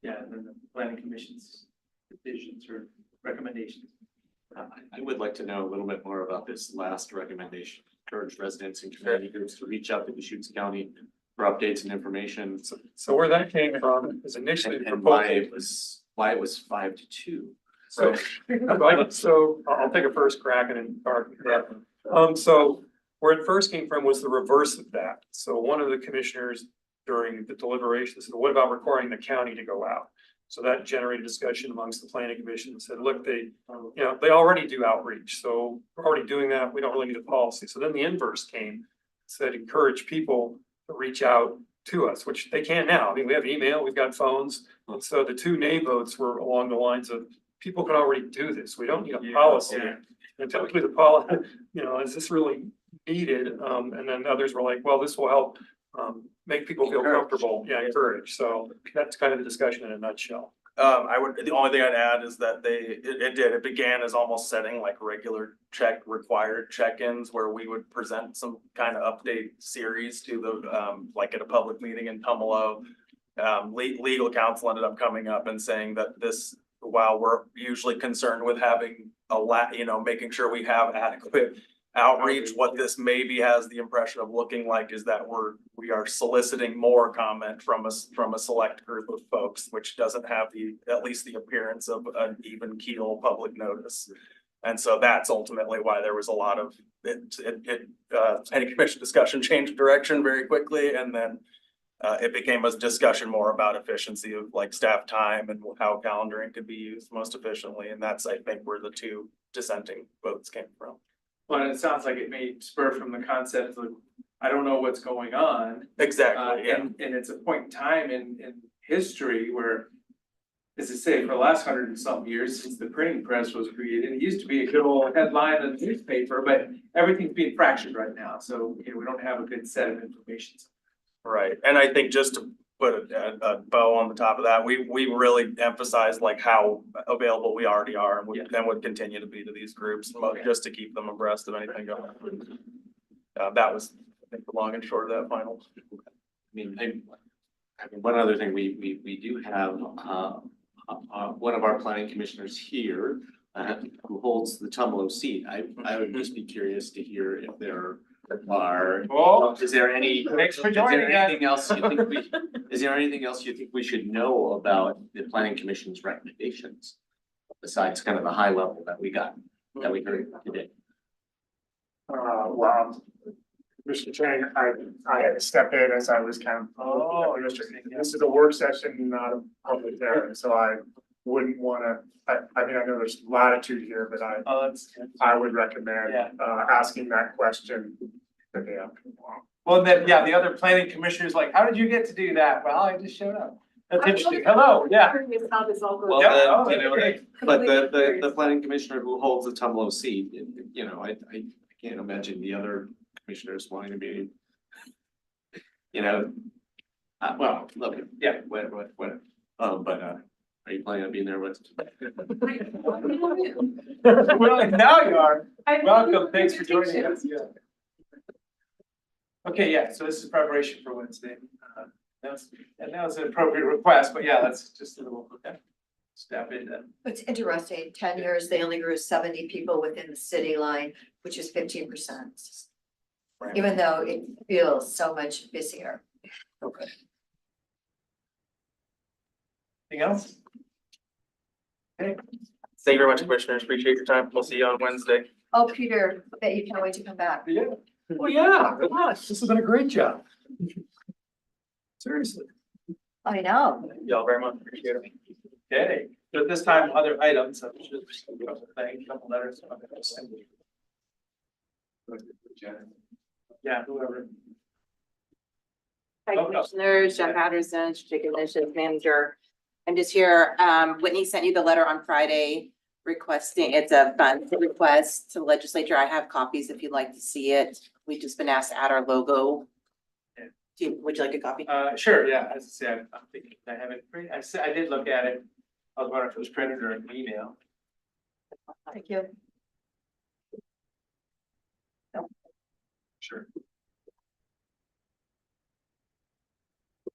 Yeah, and then the planning commission's decisions or recommendations. I would like to know a little bit more about this last recommendation. Encourage residents and community groups to reach out to Deschutes County for updates and information. So where that came from is initially the And why proposal. it was 5-2. So, so I'll take a first crack and then Mark. So where it first came from was the reverse of that. So one of the commissioners during the deliberations said, what about requiring the county to go out? So that generated discussion amongst the planning commission and said, look, they already do outreach. So we're already doing that. We don't really need a policy. So then the inverse came, said, encourage people to reach out to us, which they can now. I mean, we have email, we've got phones. And so the 2 nay votes were along the lines of, people can already do this. We don't need a policy. Yeah. And typically the policy, is this really needed? And then others were like, well, this will help make people feel Encourage. comfortable. Yeah, encourage. So that's kind of the discussion in a nutshell. The only thing I'd add is that it began as almost setting like regular required check-ins where we would present some kind of update series to the, like at a public meeting in Tumalo. Legal counsel ended up coming up and saying that this, while we're usually concerned with having making sure we have adequate outreach, what this maybe has the impression of looking like is that we are soliciting more comment from a select group of folks, which doesn't have at least the appearance of an even keel public notice. And so that's ultimately why there was a lot of any commission discussion changed direction very quickly, and then it became a discussion more about efficiency of like staff time and how calendaring could be used most efficiently, and that's I think where the 2 dissenting votes came from. But it sounds like it may spur from the concept of, I don't know what's going on. Exactly, yeah. And it's a point in time in history where, as I say, for the last 100 and something years since the printing press was created, it used to be a good old headline in the newspaper, but everything's being fractured right now, so, you know, we don't have a good set of information. Right, and I think just to put a bow on the top of that, we really emphasize like how available we already are and would continue to be to these groups, just to keep them abreast of anything going on. That was, I think, the long and short of that final. I mean, one other thing, we do have, one of our planning commissioners here, who holds the Tumalo seat. I would just be curious to hear if there are, is there any, Thanks for is there joining us. anything else you think we, is there anything else you think we should know about the planning commission's recommendations? Besides kind of the high level that we heard today. Well, Mr. Chang, I had to step in as I was kind of. This is a work session, not a public hearing, so I wouldn't wanna, I mean, I know there's latitude here, but I would recommend, Yeah. Asking that question the day after. Well, then, yeah, the other planning commissioner's like, how did you get to do that? Well, I just showed up. That's interesting. Hello, yeah. How this all goes. Well, Yeah, then, oh, you know, great. but the planning commissioner who holds the Tumalo seat, you know, I can't imagine the other commissioners wanting to be. You know, well, look, yeah, what, but, are you planning on being there with? Well, now you are. Welcome, thanks for joining us. Yeah. Okay, yeah, so this is preparation for Wednesday. That was an appropriate request, but yeah, that's just a little, step in then. It's interesting, 10 years, they only grew 70 people within the city line, which is 15%. Even though it feels so much busier. Okay. Anything else? Okay. Thank you very much, commissioners. Appreciate your time. We'll see you on Wednesday. Oh, Peter, I bet you can't wait to come back. Yeah. Well, yeah, gosh, this has been a great job. Seriously. I know. Y'all very much. Appreciate it. Okay, so at this time, other items, I'm sure there's a couple letters. Yeah, whoever. Hi, Oh, no. Commissioners, Jeff Patterson, Strategic Initiatives Manager. I'm just here, Whitney sent you the letter on Friday requesting, it's a fund request to the legislature. I have copies if you'd like to see it. We've just been asked to add our logo. Would you like a copy? Sure, yeah, as I said, I'm thinking, I haven't, I did look at it. I was wondering if it was printed or an email. Thank you. Sure.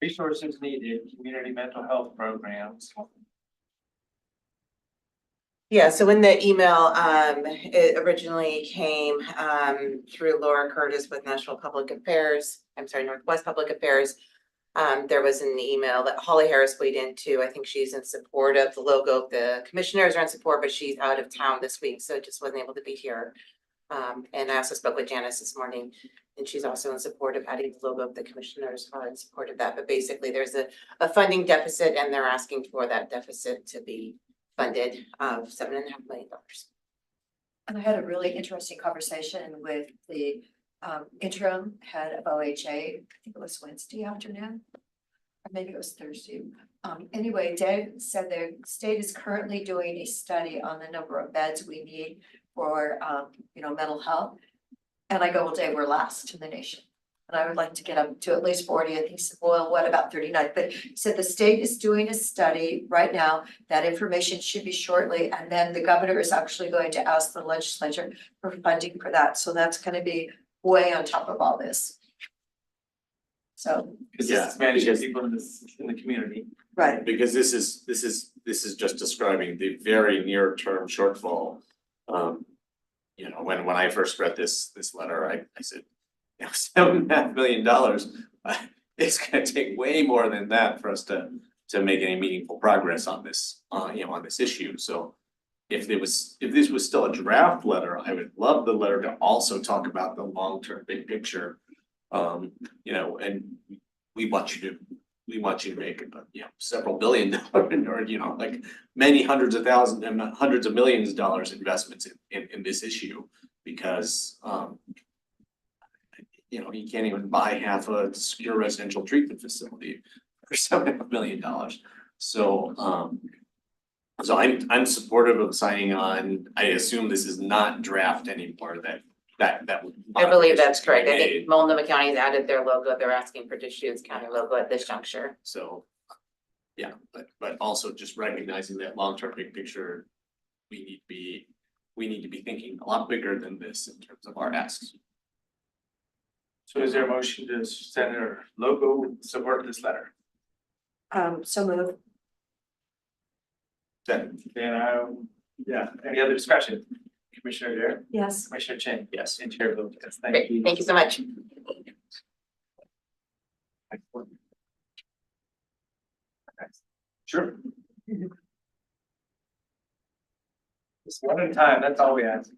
Resources needed, community mental health programs. Yeah, so in the email, it originally came through Laura Curtis with National Public Affairs, Northwest Public Affairs. There was an email that Holly Harris weighed into. I think she's in support of the logo. The commissioners are in support, but she's out of town this week, so just wasn't able to be here. And I also spoke with Janice this morning, and she's also in support of adding the logo. The commissioners are in support of that, but basically there's a funding deficit, and they're asking for that deficit to be funded of $7.5 million. And I had a really interesting conversation with the interim head of OHA, I think it was Wednesday afternoon. Or maybe it was Thursday. Anyway, Dave said the state is currently doing a study on the number of beds we need for mental health. And I go, well, Dave, we're last in the nation. And I would like to get up to at least 40. I think he said, well, what about 39? But he said the state is doing a study right now. That information should be shortly. And then the governor is actually going to ask the legislature for funding for that. So that's going to be way on top of all this. So. Because this is managing people in the community. Right. Because this is just describing the very near term shortfall. You know, when I first read this letter, I said, you know, $7.5 million. It's gonna take way more than that for us to make any meaningful progress on this, on this issue. So if this was still a draft letter, I would love the letter to also talk about the long-term big picture. And we want you to make, several $billion or, like many hundreds of thousands and hundreds of millions of dollars investments in this issue. because, you can't even buy half a secure residential treatment facility for $7.5 million. So, so I'm supportive of signing on. I assume this is not draft anymore, that would. I believe that's correct. I made. think Multnomah County has added their logo. They're asking for Deschutes County logo at this juncture. So, yeah, but also just recognizing that long-term big picture, we need to be thinking a lot bigger than this in terms of our asks. So is there a motion to send our logo support this letter? So move. Then any other discussion? Commissioner Dare, Yes. Commissioner Chang, Yes. and Chair votes yes. Thank Great, you. thank you so much. Sure. Just one at a time, that's all we ask.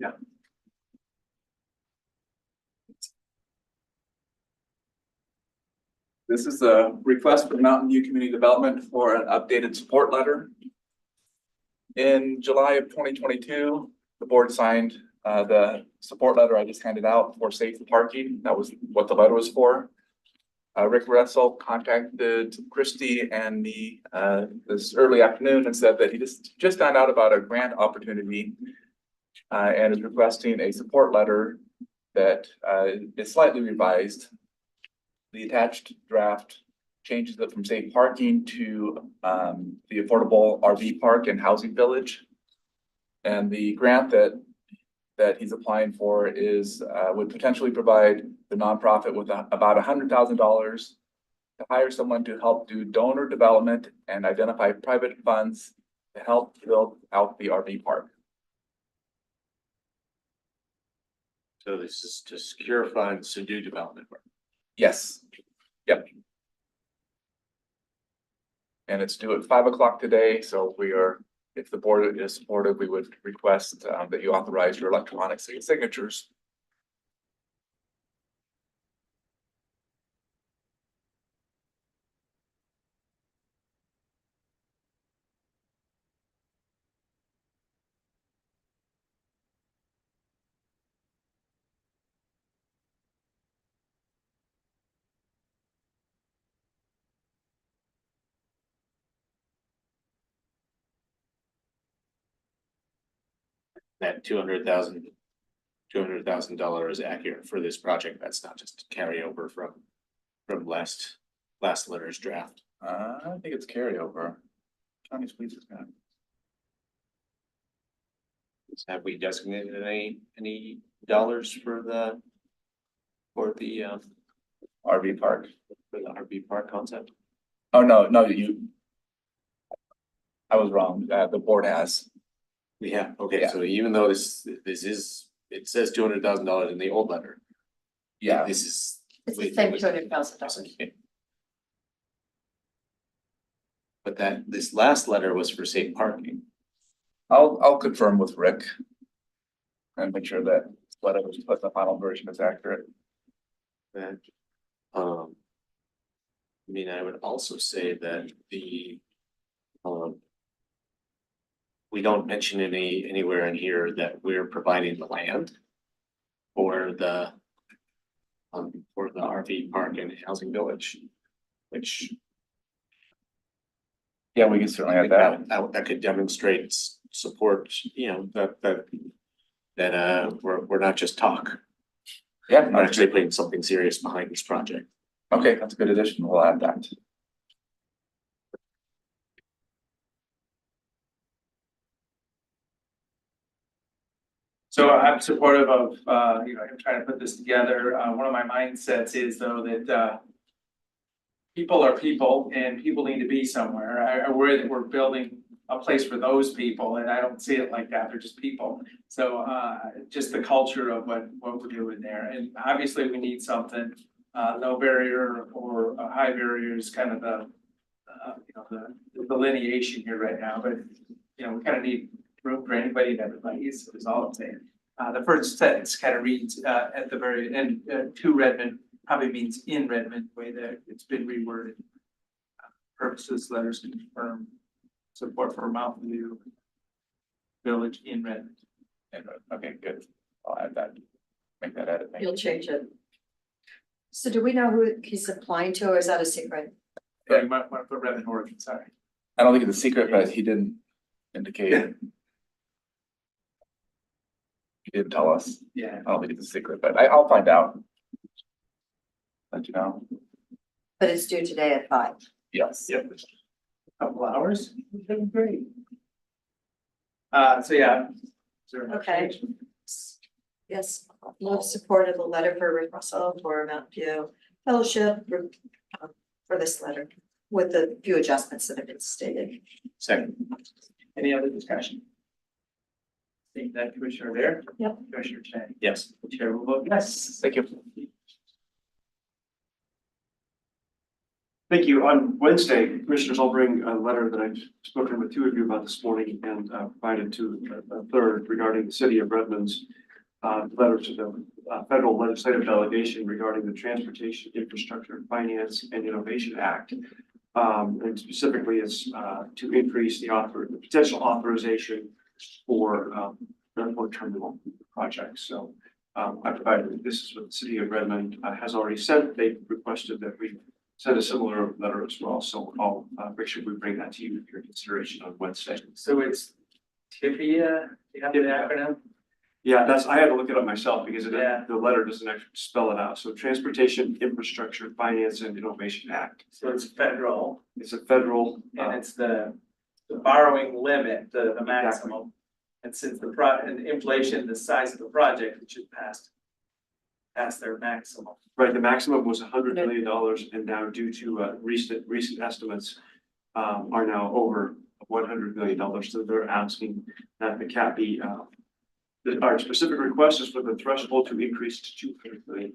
Yeah. This is a request from Mountain View Community Development for an updated support letter. In July of 2022, the board signed the support letter I just handed out for safe parking. That was what the letter was for. Rick Russell contacted Christie and me this early afternoon and said that he just found out about a grant opportunity and is requesting a support letter that is slightly revised. The attached draft changes it from safe parking to the affordable RV park and housing village. And the grant that he's applying for is would potentially provide the nonprofit with about $100,000 to hire someone to help do donor development and identify private funds to help build out the RV park. So this is to secure funds to do development work. Yes. Yep. And it's due at 5 o'clock today, so we are, if the board is supportive, we would request that you authorize your electronic signatures. That $200,000 is accurate for this project. That's not just carryover from last letter's draft. I think it's carryover. County's please is gonna. Have we designated any dollars for the RV park. RV park concept? Oh, no, I was wrong. The board has. Yeah, okay, Yeah. so even though this is, it says $200,000 in the old letter. Yeah. This is. It's the same $200,000. Okay. But this last letter was for safe parking. I'll confirm with Rick. And make sure that whatever was put in the final version is accurate. That, I mean, I would also say that we don't mention anywhere in here that we're providing the land for the RV park and housing village, which Yeah, we can certainly add that. that could demonstrate support, that we're not just talk. Yeah, We're actually putting something serious behind this project. okay, that's a good addition. We'll add that. So I'm supportive of, him trying to put this together. One of my mindsets is though that, people are people and people need to be somewhere. I worry that we're building a place for those people and I don't see it like that. They're just people. So, just the culture of what we're doing there. And obviously we need something, no barrier or a high barrier is kind of the delineation here right now, but we kind of need room for anybody and everybody is all I'm saying. The first sentence kind of reads at the very end, to Redmond probably means in Redmond, the way that it's been reworded. Purposes, letters confirm support for Mountain View Village in Redmond. Okay, good. I'll add that, make that edit. You'll change it. So do we know who he's applying to, or is that a secret? Or you might want to put Redmond, Oregon, sorry. I don't think it's a secret, but he didn't indicate. He didn't tell us. Yeah. I don't think it's a secret, but I'll find out. Let you know. But it's due today at 5. Yes. Yep. Couple hours, great. So yeah. Is there another Okay. change? Yes, love supported the letter for Rick Russell for Mountain View Fellowship for this letter with the few adjustments that have been stated. Second. Any other discussion? Seeing that Commissioner Dare? Yep. Commissioner Chang? Yes. Chair will vote yes. Thank you. Thank you. On Wednesday, commissioners, I'll bring a letter that I've spoken with 2 of you about this morning and provided to a third regarding the city of Redmond's letter to the federal legislative delegation regarding the Transportation Infrastructure Finance and Innovation Act. And specifically it's to increase the potential authorization for airport terminal projects. So I provided, this is what the city of Redmond has already sent. They requested that we send a similar letter as well. So I'll make sure we bring that to you for your consideration on Wednesday. So it's TIFIA, you have the acronym? Yeah, I had to look it up myself because Yeah. the letter doesn't actually spell it out. So Transportation Infrastructure Finance and Innovation Act. So it's federal It's a federal, and it's the borrowing limit, the maximum. And since and inflation, the size of the project, it should pass their maximum. right, the maximum was $100 million and now due to recent estimates are now over $100 million. So they're asking that the cap be, our specific request is for the threshold to increase to $200 million.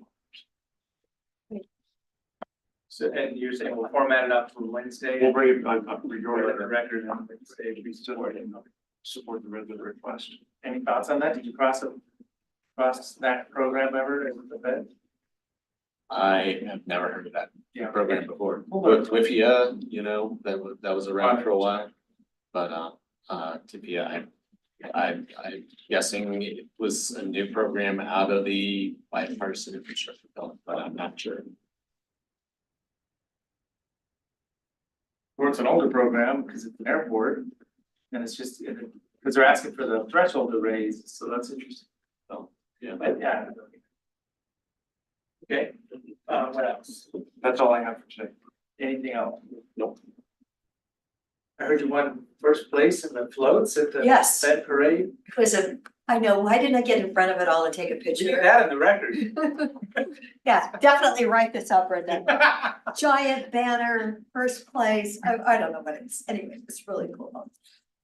So, and you're saying we'll format it up for Wednesday? We'll bring it up for your For the record on Wednesday, we support it. support the Redmond request. Any thoughts on that? Did you cross that program ever as a Fed? I have never heard of that Yeah. program before. With WIFIA, that was around for a while. But TIFIA, I'm guessing it was a new program out of the bipartisan infrastructure bill, but I'm not sure. Or it's an older program because it's an airport. And it's just, because they're asking for the threshold to raise, so that's interesting. So, Yeah. but yeah. Okay, what else? That's all I have for today. Anything else? Nope. I heard you won first place in the floats at the Yes. Fed parade. It was I know, why didn't I get in front of it all and take a You need picture? that in the record. Yeah, definitely write this up, Brenda. Giant banner, first place. I don't know what it's, anyway, it's really cool.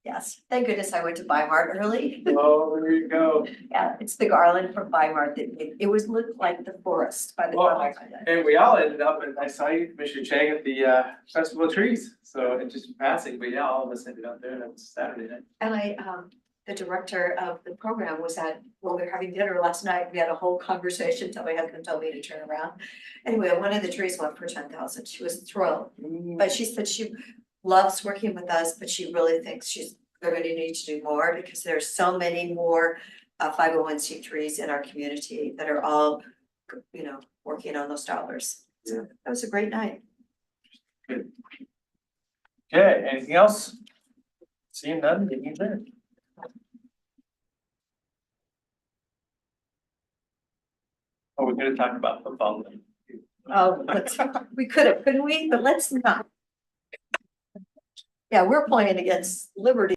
Yes, thank goodness I went to Weimar early. Oh, there you go. Yeah, it's the garland from Weimar that it was looked like the forest by the Well, time I got there. And we all ended up, and I saw you, Commissioner Chang, at the Festival of Trees. So it's just passing, but yeah, all of us ended up there. That was Saturday night. And the director of the program was when we were having dinner last night, we had a whole conversation until my husband told me to turn around. Anyway, one of the trees went for 10,000. She was thrilled, but she said she loves working with us, but she really thinks they're gonna need to do more because there's so many more 501c3s in our community that are all, working on those dollars. So that was a great night. Okay, anything else? Seeing none, meeting adjourned. Oh, we're gonna talk about football. Oh, we could have, couldn't we? But let's not. Yeah, we're playing against Liberty.